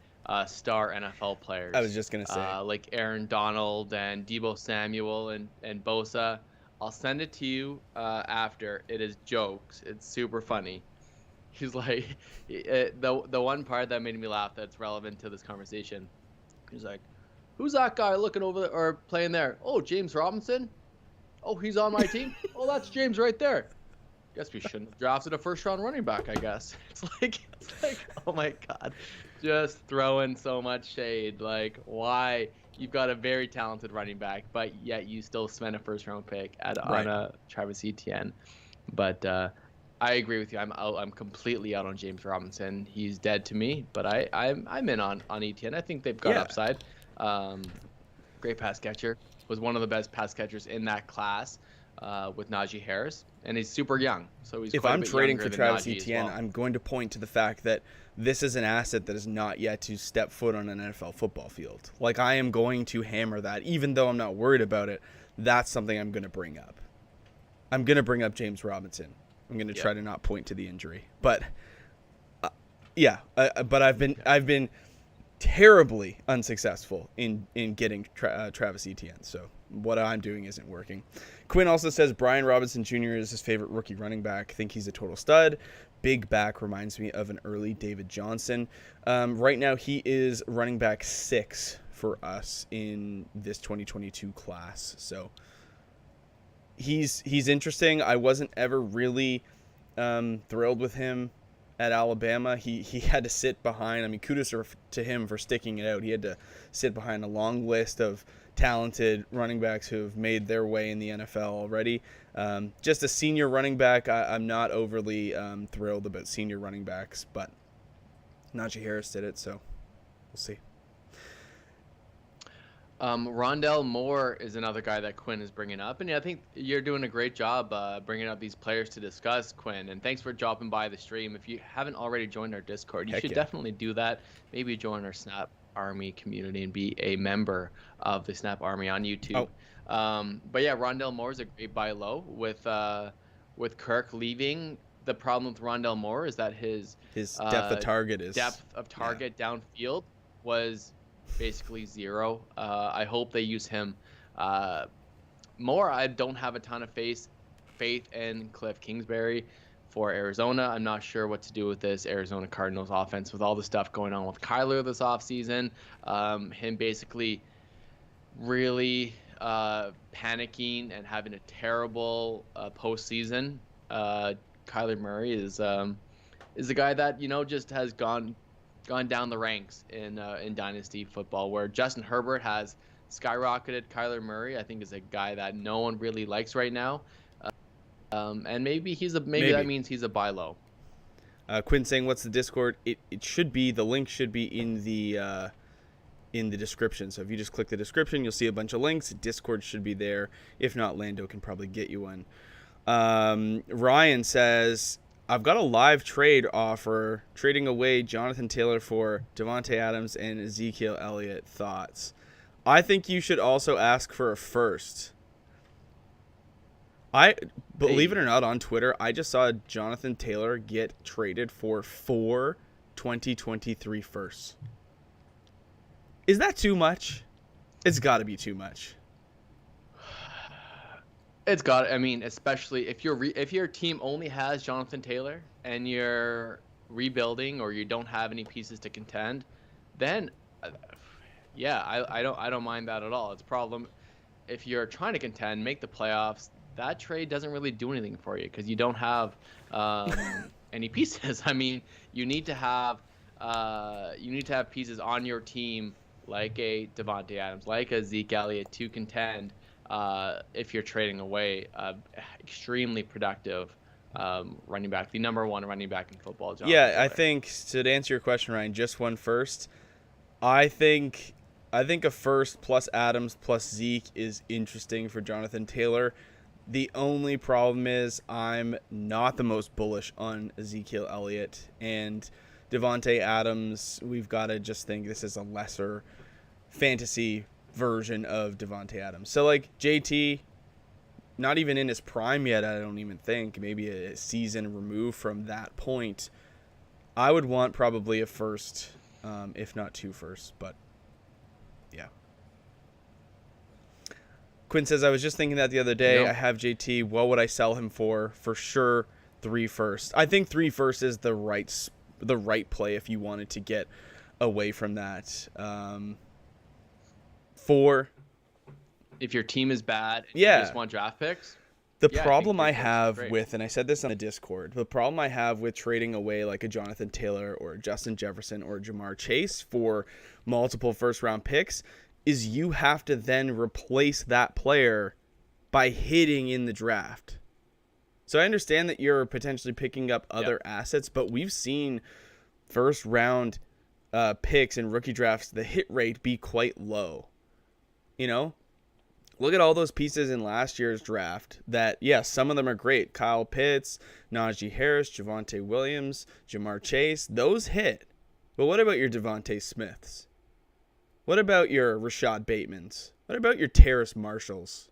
Speaker 2: star NFL players.
Speaker 1: I was just gonna say
Speaker 2: like Aaron Donald and Deebo Samuel and Bosa. I'll send it to you after. It is jokes. It's super funny. He's like, the one part that made me laugh that's relevant to this conversation. He's like, who's that guy looking over there or playing there? Oh, James Robinson. Oh, he's on my team. Oh, that's James right there. Guess we shouldn't have drafted a first-round running back, I guess. It's like, oh my God, just throwing so much shade. Like, why? You've got a very talented running back, but yet you still spend a first-round pick on a Travis Etienne. But I agree with you. I'm completely out on James Robinson. He's dead to me, but I'm in on Etienne. I think they've got upside. Great pass catcher. Was one of the best pass catchers in that class with Najee Harris, and he's super young. So he's.
Speaker 1: If
Speaker 2: quite
Speaker 1: I'm
Speaker 2: a bit
Speaker 1: trading for
Speaker 2: younger
Speaker 1: Travis
Speaker 2: than Najee
Speaker 1: Etienne,
Speaker 2: as well.
Speaker 1: I'm going to point to the fact that this is an asset that is not yet to step foot on an NFL football field. Like, I am going to hammer that, even though I'm not worried about it. That's something I'm going to bring up. I'm going to bring up James Robinson. I'm going to try to not point to the injury, but but I've been terribly unsuccessful in getting Travis Etienne. So what I'm doing isn't working. Quinn also says Brian Robinson Jr. is his favorite rookie running back. Think he's a total stud. big back reminds me of an early David Johnson. Right now, he is running back 6 for us in this 2022 class. So he's interesting. I wasn't ever really thrilled with him at Alabama. He had to sit behind. I mean, kudos to him for sticking it out. He had to sit behind a long list of talented running backs who have made their way in the NFL already. Just a senior running back, I'm not overly thrilled about senior running backs, but Najee Harris did it, so we'll see.
Speaker 2: Rondell Moore is another guy that Quinn is bringing up, and I think you're doing a great job bringing up these players to discuss, Quinn, and thanks for dropping by the stream. If you haven't already joined our Discord, you should definitely do that. Maybe join our Snap Army community and be a member of the Snap Army on YouTube. But yeah, Rondell Moore is a great buy low with Kirk leaving. The problem with Rondell Moore is that his
Speaker 1: depth of target
Speaker 2: downfield was basically 0. I hope they use him more. I don't have a ton of faith in Cliff Kingsbury for Arizona. I'm not sure what to do with this Arizona Cardinals offense with all the stuff going on with Kyler this offseason. Him basically really panicking and having a terrible postseason. Kyler Murray is a guy that, just has gone down the ranks in Dynasty football, where Justin Herbert has skyrocketed. Kyler Murray, I think, is a guy that no one really likes right now. And maybe that means he's a buy low.
Speaker 1: Quinn saying, "What's the Discord?" It should be, the link should be in the description. So if you just click the description, you'll see a bunch of links. Discord should be there. If not, Lando can probably get you one. Ryan says, "I've got a live trade offer, trading away Jonathan Taylor for Devonte Adams and Ezekiel Elliott. Thoughts?" I think you should also ask for a first. Believe it or not, on Twitter, I just saw Jonathan Taylor get traded for 4 2023 firsts. Is that too much? It's got to be too much.
Speaker 2: Especially if your team only has Jonathan Taylor and you're rebuilding or you don't have any pieces to contend, then I don't mind that at all. It's a problem if you're trying to contend, make the playoffs. That trade doesn't really do anything for you because you don't have any pieces. I mean, you need to have pieces on your team like a Devonte Adams, like a Zeke Elliott to contend. If you're trading away extremely productive running back, the number 1 running back in football.
Speaker 1: I think, so to answer your question, Ryan, just one first. I think a first plus Adams plus Zeke is interesting for Jonathan Taylor. The only problem is I'm not the most bullish on Ezekiel Elliott and Devonte Adams. We've got to just think this is a lesser fantasy version of Devonte Adams. So like JT, not even in his prime yet, I don't even think, maybe a season removed from that point. I would want probably a first, if not 2 firsts, but yeah. Quinn says, "I was just thinking that the other day. I have JT. What would I sell him for? For sure, 3 firsts. I think 3 firsts is the right play if you wanted to get away from that. 4.
Speaker 2: If your team is bad and you just want draft picks.
Speaker 1: The problem I have with, and I said this on the Discord, the problem I have with trading away like a Jonathan Taylor or Justin Jefferson or Jamar Chase for multiple first-round picks is you have to then replace that player by hitting in the draft. So I understand that you're potentially picking up other assets, but we've seen first-round picks in rookie drafts, the hit rate be quite low. Look at all those pieces in last year's draft that, some of them are great. Kyle Pitts, Najee Harris, Javonte Williams, Jamar Chase, those hit. But what about your Devontae Smiths? What about your Rashad Batemans? What about your Terrace Marshalls?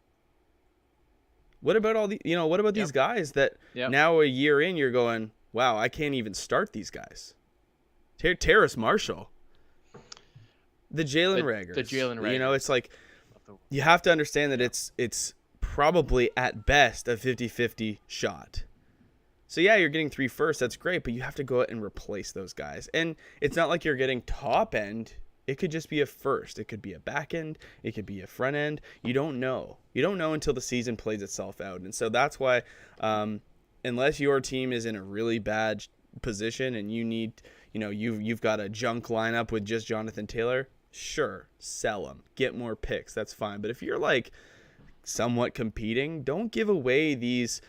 Speaker 1: What about all these guys that now a year in you're going, wow, I can't even start these guys. Terrace Marshall. The Jalen Reagors.
Speaker 2: The Jalen Reagors.
Speaker 1: It's like you have to understand that it's probably at best a 50-50 shot. So yeah, you're getting 3 firsts. That's great, but you have to go out and replace those guys. And it's not like you're getting top end. It could just be a first. It could be a back end. It could be a front end. You don't know. You don't know until the season plays itself out. And so that's why, unless your team is in a really bad position and you need, you've got a junk lineup with just Jonathan Taylor, sure, sell him, get more picks. That's fine. But if you're like somewhat competing, don't give away these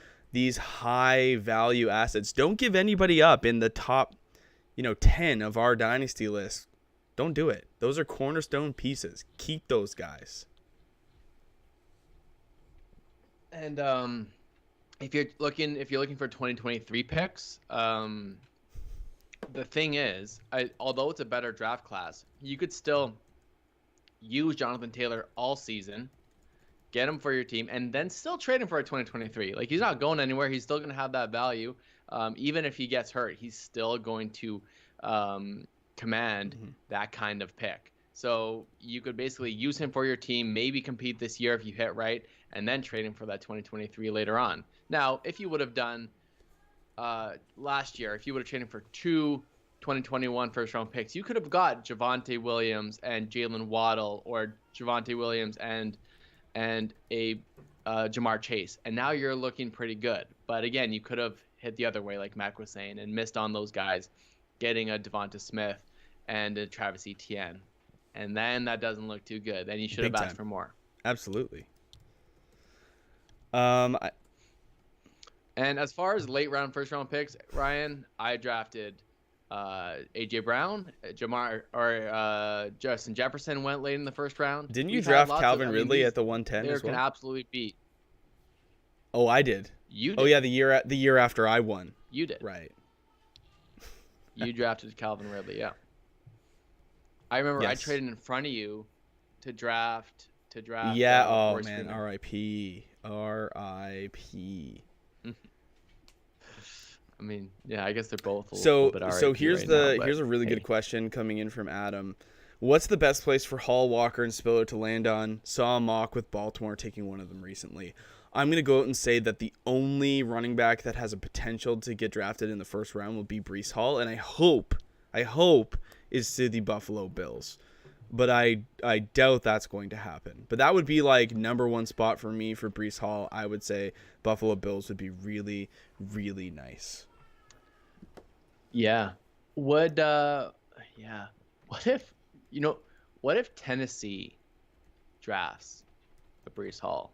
Speaker 1: high value assets. Don't give anybody up in the top, 10 of our dynasty list. Don't do it. Those are cornerstone pieces. Keep those guys.
Speaker 2: And if you're looking for 2023 picks, the thing is, although it's a better draft class, you could still use Jonathan Taylor all season, get him for your team, and then still trade him for a 2023. Like, he's not going anywhere. He's still going to have that value. Even if he gets hurt, he's still going to command that kind of pick. So you could basically use him for your team, maybe compete this year if you hit right, and then trade him for that 2023 later on. Now, if you would have done last year, if you would have traded him for 2 2021 first-round picks, you could have got Javonte Williams and Jaylen Waddle, or Javonte Williams and a Jamar Chase, and now you're looking pretty good. But again, you could have hit the other way, like Mac was saying, and missed on those guys, getting a Devonta Smith and a Travis Etienne, and then that doesn't look too good. Then you should have asked for more.
Speaker 1: Absolutely.
Speaker 2: And as far as late round, first round picks, Ryan, I drafted AJ Brown, Justin Jefferson went late in the first round.
Speaker 1: Didn't you draft Calvin Ridley at the 110 as well?
Speaker 2: Can absolutely beat.
Speaker 1: Oh, I did.
Speaker 2: You did.
Speaker 1: Oh yeah, the year after I won.
Speaker 2: You did.
Speaker 1: Right.
Speaker 2: You drafted Calvin Ridley, yeah. I remember I traded in front of you to draft.
Speaker 1: Yeah. Oh man, R.I.P. R.I.P.
Speaker 2: I mean, yeah, I guess they're both a
Speaker 1: little
Speaker 2: bit R.I.P.
Speaker 1: So here's
Speaker 2: right
Speaker 1: here's a really good question coming in from Adam. What's the best place for Hall, Walker, and Spiller to land on? Saw a mock with Baltimore taking one of them recently. I'm going to go out and say that the only running back that has a potential to get drafted in the first round will be Breece Hall, and I hope is to the Buffalo Bills. But I doubt that's going to happen. But that would be like number one spot for me for Breece Hall. I would say Buffalo Bills would be really, really nice.
Speaker 2: Yeah. What if Tennessee drafts a Breece Hall?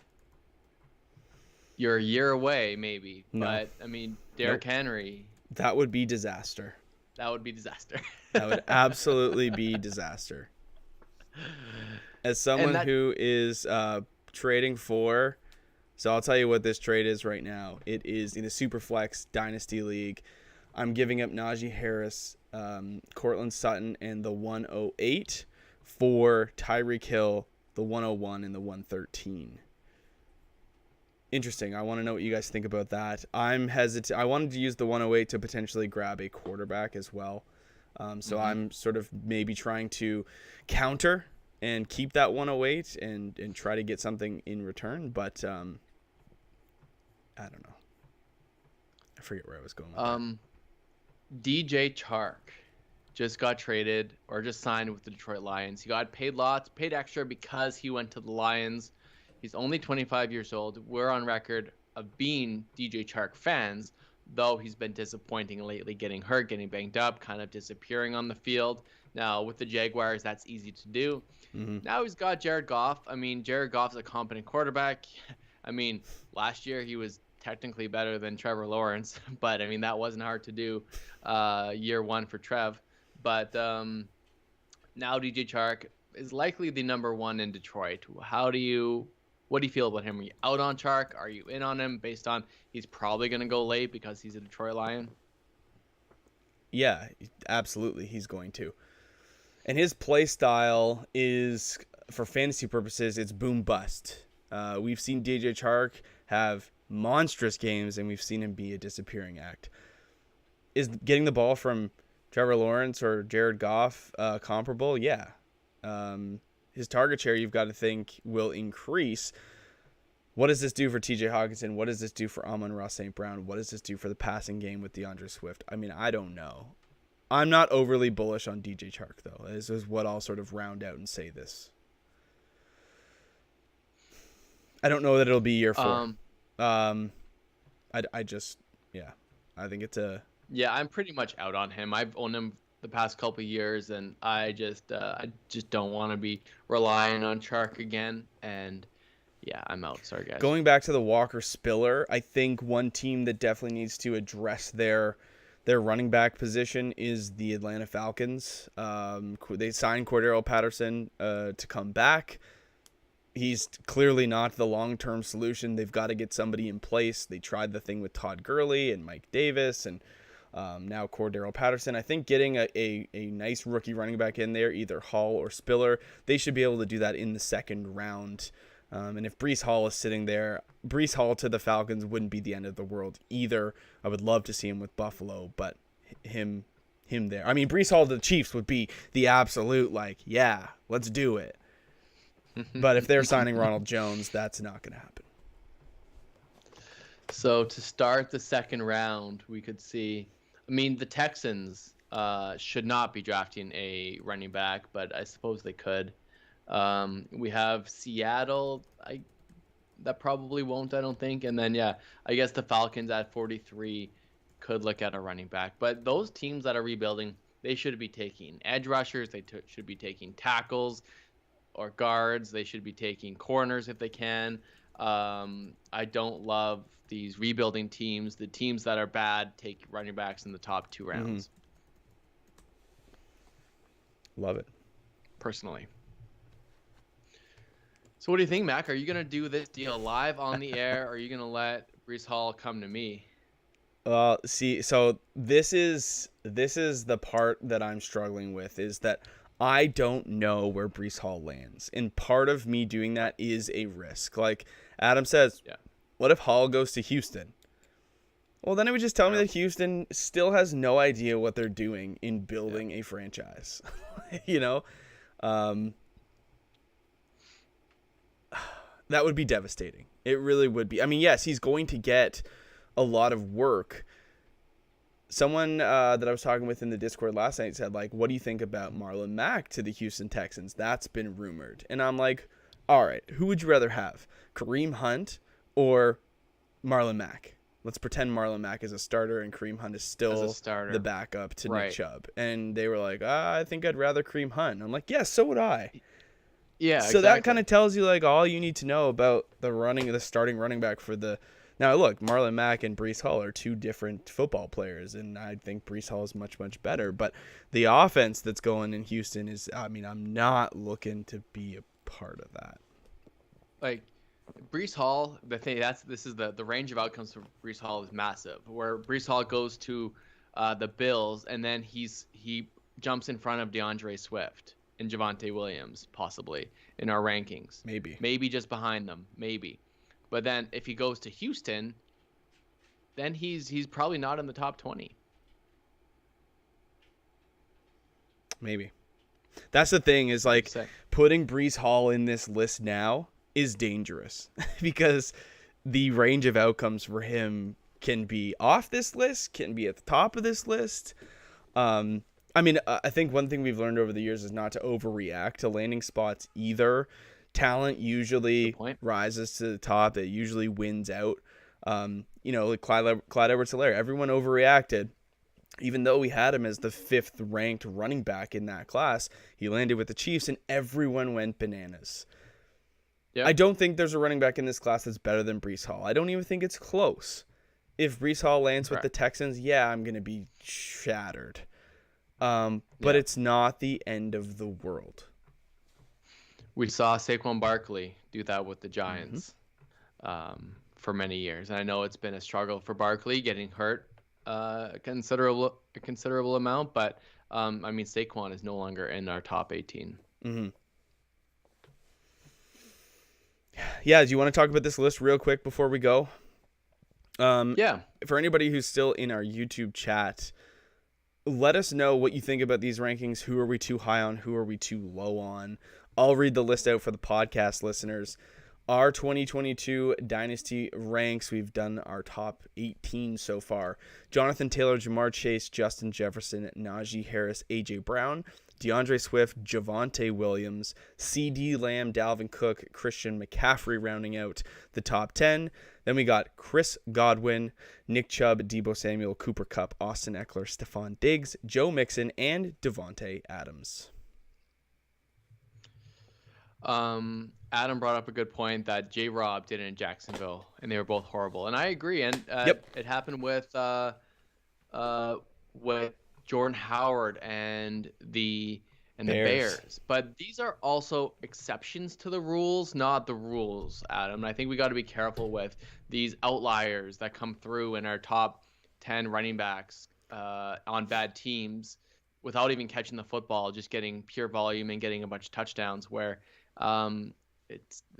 Speaker 2: You're a year away, maybe. No. But, I mean, Derrick Henry.
Speaker 1: That would be disaster.
Speaker 2: That would be disaster.
Speaker 1: That would absolutely be disaster. As someone who is trading for, so I'll tell you what this trade is right now. It is in a Superflex Dynasty League. I'm giving up Najee Harris, Cortland Sutton, and the 108 for Tyreek Hill, the 101, and the 113. Interesting. I want to know what you guys think about that. I'm hesitant. I wanted to use the 108 to potentially grab a quarterback as well. So I'm sort of maybe trying to counter and keep that 108 and try to get something in return. But I don't know. I forget where I was going with that.
Speaker 2: DJ Chark just got traded or just signed with the Detroit Lions. He got paid extra because he went to the Lions. He's only 25 years old. We're on record of being DJ Chark fans, though he's been disappointing lately, getting hurt, getting banged up, kind of disappearing on the field. Now, with the Jaguars, that's easy to do. Now he's got Jared Goff. I mean, Jared Goff's a competent quarterback. I mean, last year he was technically better than Trevor Lawrence, but, I mean, that wasn't hard to do year one for Trev. But now DJ Chark is likely the number one in Detroit. What do you feel about him? Are you out on Chark? Are you in on him based on he's probably going to go late because he's a Detroit Lion?
Speaker 1: Yeah, absolutely. He's going to. And his play style is, for fantasy purposes, it's boom bust. We've seen DJ Chark have monstrous games, and we've seen him be a disappearing act. Is getting the ball from Trevor Lawrence or Jared Goff comparable? Yeah. His target share, you've got to think, will increase. What does this do for TJ Hawkinson? What does this do for Amon-Ra St. Brown? What does this do for the passing game with DeAndre Swift? I mean, I don't know. I'm not overly bullish on DJ Chark, though. This is what I'll sort of round out and say this. I don't know that it'll be year 4. I just, yeah. I think it's a...
Speaker 2: Yeah, I'm pretty much out on him. I've owned him the past couple of years, and I just don't want to be relying on Chark again, and... Yeah, I'm out. Sorry, guys.
Speaker 1: Going back to the Walker Spiller, I think one team that definitely needs to address their running back position is the Atlanta Falcons. They signed Cordero Patterson to come back. He's clearly not the long-term solution. They've got to get somebody in place. They tried the thing with Todd Gurley and Mike Davis and now Cordero Patterson. I think getting a nice rookie running back in there, either Hall or Spiller, they should be able to do that in the second round. And if Breece Hall is sitting there, Breece Hall to the Falcons wouldn't be the end of the world either. I would love to see him with Buffalo, but him there. I mean, Breece Hall to the Chiefs would be the absolute, like, yeah, let's do it. But if they're signing Ronald Jones, that's not going to happen.
Speaker 2: So to start the second round, we could see, I mean, the Texans should not be drafting a running back, but I suppose they could. We have Seattle. That probably won't, I don't think. And then, yeah, I guess the Falcons at 43 could look at a running back. But those teams that are rebuilding, they should be taking edge rushers. They should be taking tackles or guards. They should be taking corners if they can. I don't love these rebuilding teams. The teams that are bad take running backs in the top 2 rounds.
Speaker 1: Love it.
Speaker 2: Personally. So what do you think, Mac? Are you going to do this deal live on the air, or are you going to let Breece Hall come to me?
Speaker 1: See, so this is the part that I'm struggling with, is that I don't know where Breece Hall lands. And part of me doing that is a risk. Like Adam says, What if Hall goes to Houston? Well, then it would just tell me that Houston still has no idea what they're doing in building a franchise. You know? That would be devastating. It really would be. I mean, yes, he's going to get a lot of work. Someone that I was talking with in the Discord last night said, like, what do you think about Marlon Mack to the Houston Texans? That's been rumored. And I'm like, all right, who would you rather have? Kareem Hunt or Marlon Mack? Let's pretend Marlon Mack is a starter and Kareem Hunt is still the backup to Nick Chubb. And they were like, I think I'd rather Kareem Hunt. I'm like, yes, so would I.
Speaker 2: Yeah,
Speaker 1: so that kind of tells you like all you need to know about the starting running back for the. Now look, Marlon Mack and Breece Hall are 2 different football players, and I think Breece Hall is much better. But the offense that's going in Houston is, I mean, I'm not looking to be a part of that.
Speaker 2: Like Breece Hall, this is the range of outcomes for Breece Hall is massive. Where Breece Hall goes to the Bills, and then he jumps in front of DeAndre Swift and Javonte Williams, possibly, in our rankings. Maybe just behind them. Maybe. But then if he goes to Houston, then he's probably not in the top 20.
Speaker 1: Maybe. That's the thing, is like putting Breece Hall in this list now is dangerous because the range of outcomes for him can be off this list, can be at the top of this list. I mean, I think one thing we've learned over the years is not to overreact to landing spots either. Talent usually rises to the top. It usually wins out. Like Clyde Edwards-Helaire, everyone overreacted. Even though we had him as the 5th ranked running back in that class, he landed with the Chiefs and everyone went bananas. Yep. I don't think there's a running back in this class that's better than Breece Hall. I don't even think it's close. If Breece Hall lands with the Texans, I'm going to be shattered. But it's not the end of the world.
Speaker 2: We saw Saquon Barkley do that with the Giants for many years. And I know it's been a struggle for Barkley, getting hurt a considerable amount. But, I mean, Saquon is no longer in our top 18.
Speaker 1: Mm-hmm. Yeah, do you want to talk about this list real quick before we go? For anybody who's still in our YouTube chat, let us know what you think about these rankings. Who are we too high on? Who are we too low on? I'll read the list out for the podcast listeners. our 2022 Dynasty Ranks. We've done our top 18 so far. Jonathan Taylor, Jamar Chase, Justin Jefferson, Najee Harris, A.J. Brown, DeAndre Swift, Javonte Williams, C.D. Lamb, Dalvin Cook, Christian McCaffrey rounding out the top 10. Then we got Chris Godwin, Nick Chubb, Deebo Samuel, Cooper Kupp, Austin Eckler, Stephon Diggs, Joe Mixon, and Devonte Adams.
Speaker 2: Adam brought up a good point that J-Rob did it in Jacksonville, and they were both horrible. And I agree. And it happened with Jordan Howard and the Bears. But these are also exceptions to the rules, not the rules, Adam. And I think we got to be careful with these outliers that come through in our top 10 running backs on bad teams without even catching the football, just getting pure volume and getting a bunch of touchdowns where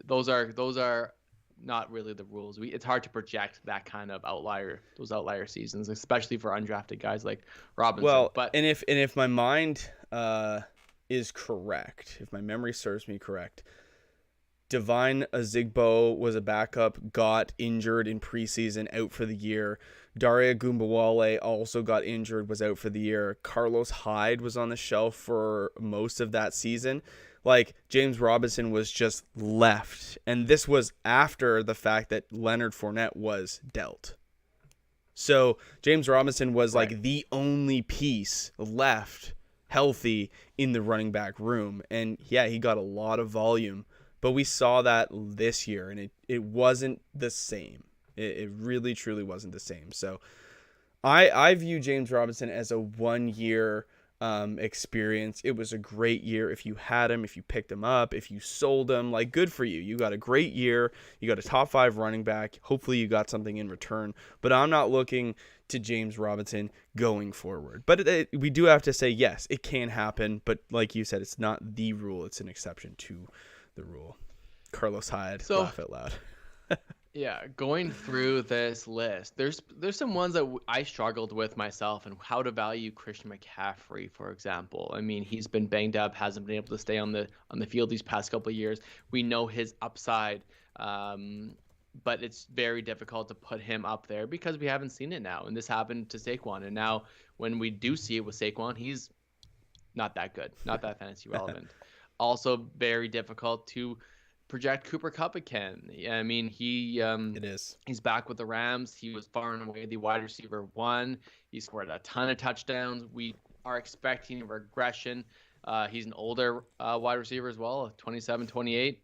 Speaker 2: those are not really the rules. It's hard to project that kind of those outlier seasons, especially for undrafted guys like Robinson.
Speaker 1: Well, and if my mind is correct, if my memory serves me correct, Devine Azigbo was a backup, got injured in preseason, out for the year. Daria Gumbawale also got injured, was out for the year. Carlos Hyde was on the shelf for most of that season. Like, James Robinson was just left. And this was after the fact that Leonard Fournette was dealt. So James Robinson was like the only piece left healthy in the running back room. And yeah, he got a lot of volume. But we saw that this year, and it wasn't the same. It really, truly wasn't the same. So I view James Robinson as a 1 year experience. It was a great year if you had him, if you picked him up, if you sold him. Like, good for you. You got a great year. You got a top 5 running back. Hopefully you got something in return. But I'm not looking to James Robinson going forward. But we do have to say, yes, it can happen. But like you said, it's not the rule. It's an exception to the rule. Carlos Hyde, laugh out loud.
Speaker 2: Yeah, going through this list, there's some ones that I struggled with myself, and how to value Christian McCaffrey, for example. I mean, he's been banged up, hasn't been able to stay on the field these past couple of years. We know his upside, but it's very difficult to put him up there because we haven't seen it now. And this happened to Saquon, and now when we do see it with Saquon, he's not that good, not that fantasy relevant. Also, very difficult to project Cooper Kupp again. I mean, he's back with the Rams. He was far and away the wide receiver 1. He scored a ton of touchdowns. We are expecting a regression. He's an older wide receiver as well, 27, 28.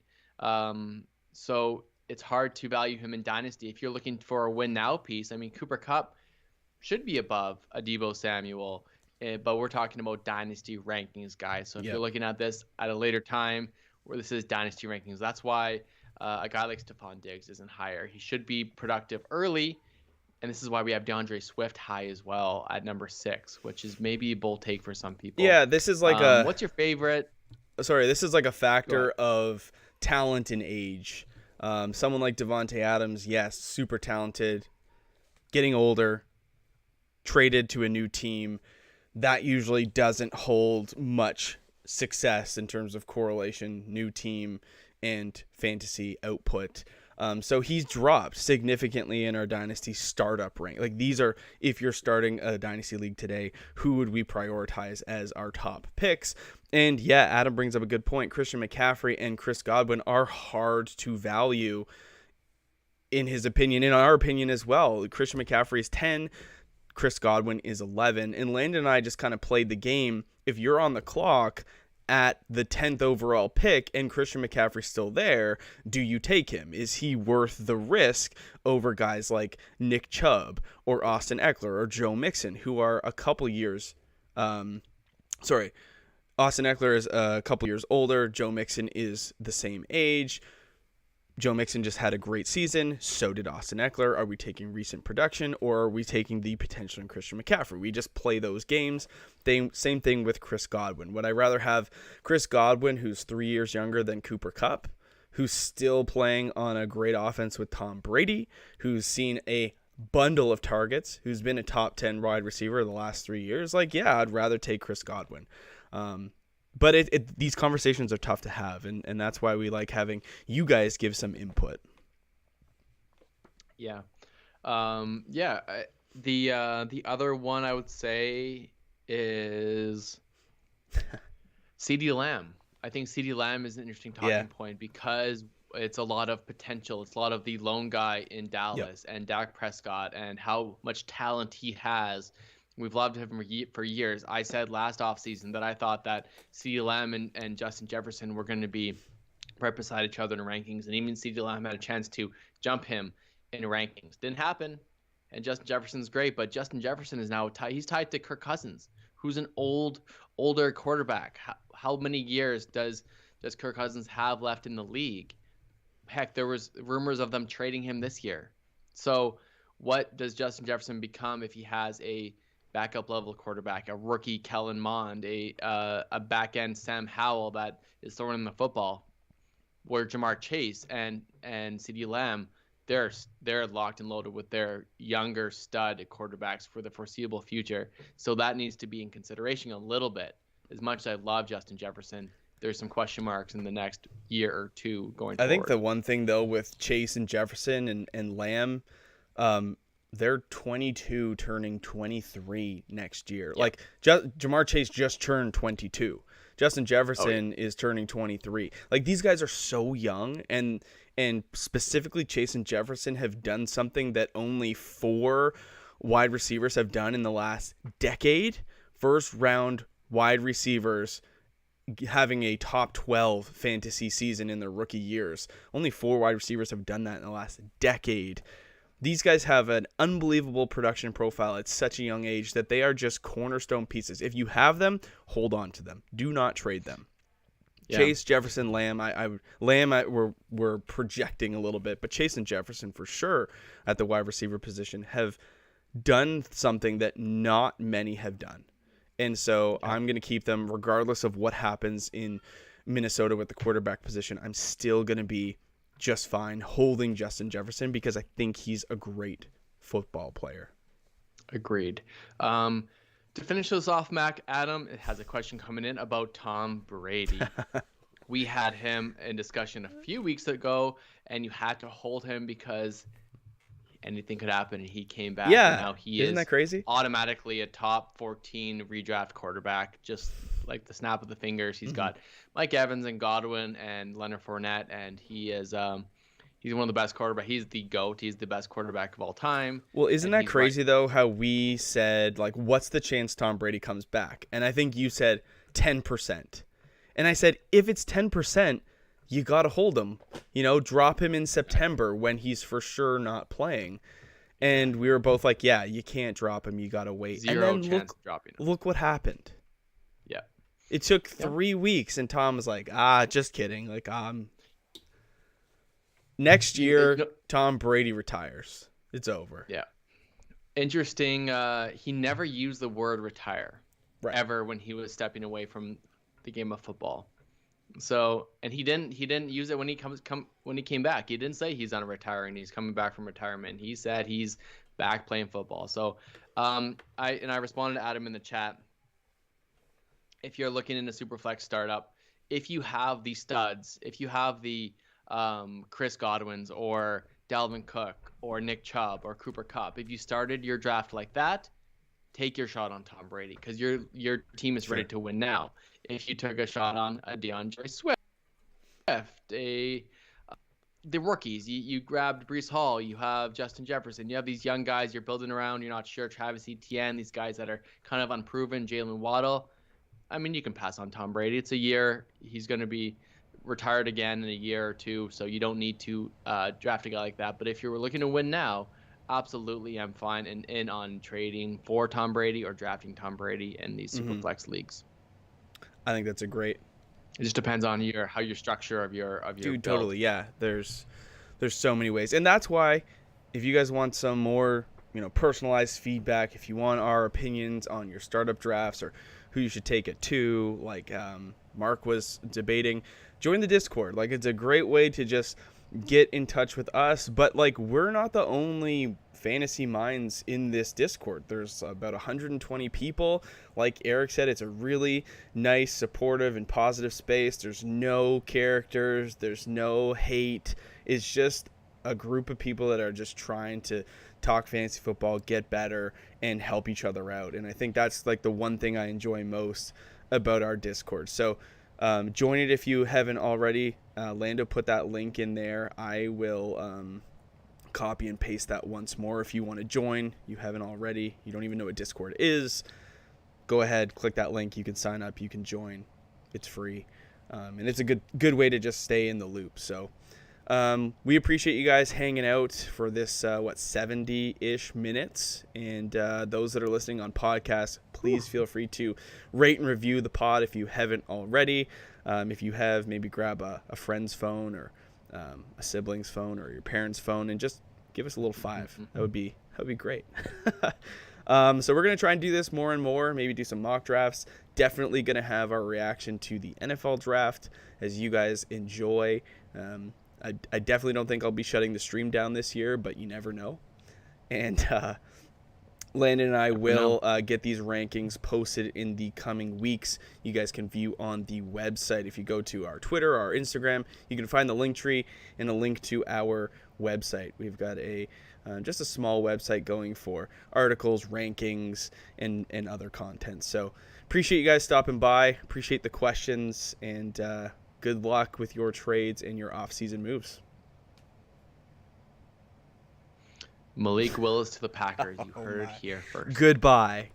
Speaker 2: So it's hard to value him in Dynasty. If you're looking for a win now piece, I mean, Cooper Kupp should be above a Deebo Samuel, but we're talking about Dynasty rankings, guys. So if you're looking at this at a later time, where this is Dynasty rankings, that's why a guy like Stephon Diggs isn't higher. He should be productive early, and this is why we have DeAndre Swift high as well at number 6, which is maybe a bold take for some people.
Speaker 1: Yeah, this is like
Speaker 2: what's your favorite?
Speaker 1: Sorry, this is like a factor of talent and age. Someone like Devonte Adams, yes, super talented, getting older, traded to a new team. That usually doesn't hold much success in terms of correlation, new team, and fantasy output. So he's dropped significantly in our Dynasty startup rank. Like, these are, if you're starting a Dynasty league today, who would we prioritize as our top picks? And yeah, Adam brings up a good point. Christian McCaffrey and Chris Godwin are hard to value in his opinion, in our opinion as well. Christian McCaffrey is 10, Chris Godwin is 11, and Landon and I just kind of played the game. If you're on the clock at the 10th overall pick and Christian McCaffrey's still there, do you take him? Is he worth the risk over guys like Nick Chubb or Austin Eckler or Joe Mixon, who are a couple years Austin Eckler is a couple years older. Joe Mixon is the same age. Joe Mixon just had a great season. So did Austin Eckler. Are we taking recent production, or are we taking the potential in Christian McCaffrey? We just play those games. Same thing with Chris Godwin. Would I rather have Chris Godwin, who's 3 years younger than Cooper Kupp, who's still playing on a great offense with Tom Brady, who's seen a bundle of targets, who's been a top 10 wide receiver the last 3 years? Like, yeah, I'd rather take Chris Godwin. But these conversations are tough to have, and that's why we like having you guys give some input.
Speaker 2: Yeah. The other one I would say is CeeDee Lamb. I think CeeDee Lamb is an interesting talking point because it's a lot of potential. It's a lot of the lone guy in Dallas and Dak Prescott and how much talent he has. We've loved him for years. I said last offseason that I thought that CeeDee Lamb and Justin Jefferson were going to be right beside each other in rankings, and even CeeDee Lamb had a chance to jump him in rankings. Didn't happen, and Justin Jefferson's great, but Justin Jefferson is now he's tied to Kirk Cousins, who's an older quarterback. How many years does Kirk Cousins have left in the league? Heck, there was rumors of them trading him this year. So what does Justin Jefferson become if he has a backup level quarterback, a rookie Kellen Mond, a back end Sam Howell that is throwing in the football, where Jamar Chase and CeeDee Lamb, they're locked and loaded with their younger stud quarterbacks for the foreseeable future. So that needs to be in consideration a little bit. As much as I love Justin Jefferson, there's some question marks in the next year or two going forward.
Speaker 1: I think the one thing though with Chase and Jefferson and Lamb, they're 22 turning 23 next year. Yep. Like Jamar Chase just turned 22. Justin Jefferson is turning 23. Like these guys are so young, and specifically Chase and Jefferson have done something that only 4 wide receivers have done in the last decade. First round wide receivers having a top 12 fantasy season in their rookie years. Only 4 wide receivers have done that in the last decade. These guys have an unbelievable production profile at such a young age that they are just cornerstone pieces. If you have them, hold on to them. Do not trade them. Yeah. Chase, Jefferson, Lamb. We're projecting a little bit, but Chase and Jefferson for sure at the wide receiver position have done something that not many have done. And so I'm going to keep them regardless of what happens in Minnesota with the quarterback position. I'm still going to be just fine holding Justin Jefferson because I think he's a great football player.
Speaker 2: Agreed. To finish this off, Mac, Adam has a question coming in about Tom Brady. We had him in discussion a few weeks ago, and you had to hold him because anything could happen, and he came back.
Speaker 1: Yeah,
Speaker 2: and now he
Speaker 1: isn't that crazy?
Speaker 2: Automatically a top 14 redraft quarterback, just like the snap of the fingers. He's got Mike Evans and Godwin and Leonard Fournette, and he is he's one of the best quarterbacks. He's the GOAT. He's the best quarterback of all time.
Speaker 1: Well, isn't that crazy though? How we said like, what's the chance Tom Brady comes back? And I think you said 10%, and I said if it's 10%. You got to hold him, drop him in September when he's for sure not playing. And we were both like, yeah, you can't drop him. You got to wait.
Speaker 2: Zero chance of dropping him.
Speaker 1: Look what happened.
Speaker 2: Yeah.
Speaker 1: It took 3 weeks and Tom was like, just kidding. Like, next year, Tom Brady retires. It's over.
Speaker 2: Yeah. Interesting. He never used the word retire ever when he was stepping away from the game of football. So, and he didn't use it when he came back. He didn't say he's on retiring. He's coming back from retirement. He said he's back playing football. So, I responded to Adam in the chat. If you're looking in a Superflex startup, if you have the studs, if you have the Chris Godwins or Dalvin Cook or Nick Chubb or Cooper Kupp, if you started your draft like that, take your shot on Tom Brady because your team is ready to win now. If you took a shot on a DeAndre Swift, the rookies, you grabbed Breece Hall, you have Justin Jefferson, you have these young guys you're building around, you're not sure, Travis Etienne, these guys that are kind of unproven, Jaylen Waddle. I mean, you can pass on Tom Brady. It's a year. He's going to be retired again in a year or two, so you don't need to draft a guy like that. But if you're looking to win now, absolutely, I'm fine and in on trading for Tom Brady or drafting Tom Brady in these Superflex leagues.
Speaker 1: I think that's a great.
Speaker 2: It just depends on your structure of your
Speaker 1: dude.
Speaker 2: build.
Speaker 1: Totally, yeah. There's so many ways, and that's why if you guys want some more personalized feedback, if you want our opinions on your startup drafts or who you should take it to, like Mark was debating, join the Discord. Like it's a great way to just get in touch with us. But like we're not the only fantasy minds in this Discord. There's about 120 people. Like Eric said, it's a really nice, supportive, and positive space. There's no characters. There's no hate. It's just a group of people that are just trying to talk fantasy football, get better, and help each other out. And I think that's like the one thing I enjoy most about our Discord. So join it if you haven't already. Lando put that link in there. I will copy and paste that once more. If you want to join, you haven't already, you don't even know what Discord is, go ahead, click that link. You can sign up, you can join. It's free. And it's a good way to just stay in the loop. So we appreciate you guys hanging out for this 70-ish minutes, and those that are listening on podcasts, please feel free to rate and review the pod if you haven't already. If you have, maybe grab a friend's phone or a sibling's phone or your parents' phone and just give us a little 5. That would be great. So we're going to try and do this more and more, maybe do some mock drafts. Definitely going to have our reaction to the NFL draft as you guys enjoy. I definitely don't think I'll be shutting the stream down this year, but you never know. And Landon and I will get these rankings posted in the coming weeks. You guys can view on the website. If you go to our Twitter or our Instagram, you can find the link tree and a link to our website. We've got just a small website going for articles, rankings, and other content. So appreciate you guys stopping by. Appreciate the questions, and good luck with your trades and your off-season moves.
Speaker 2: Malik Willis to the Packers. You heard it here first.
Speaker 1: Goodbye.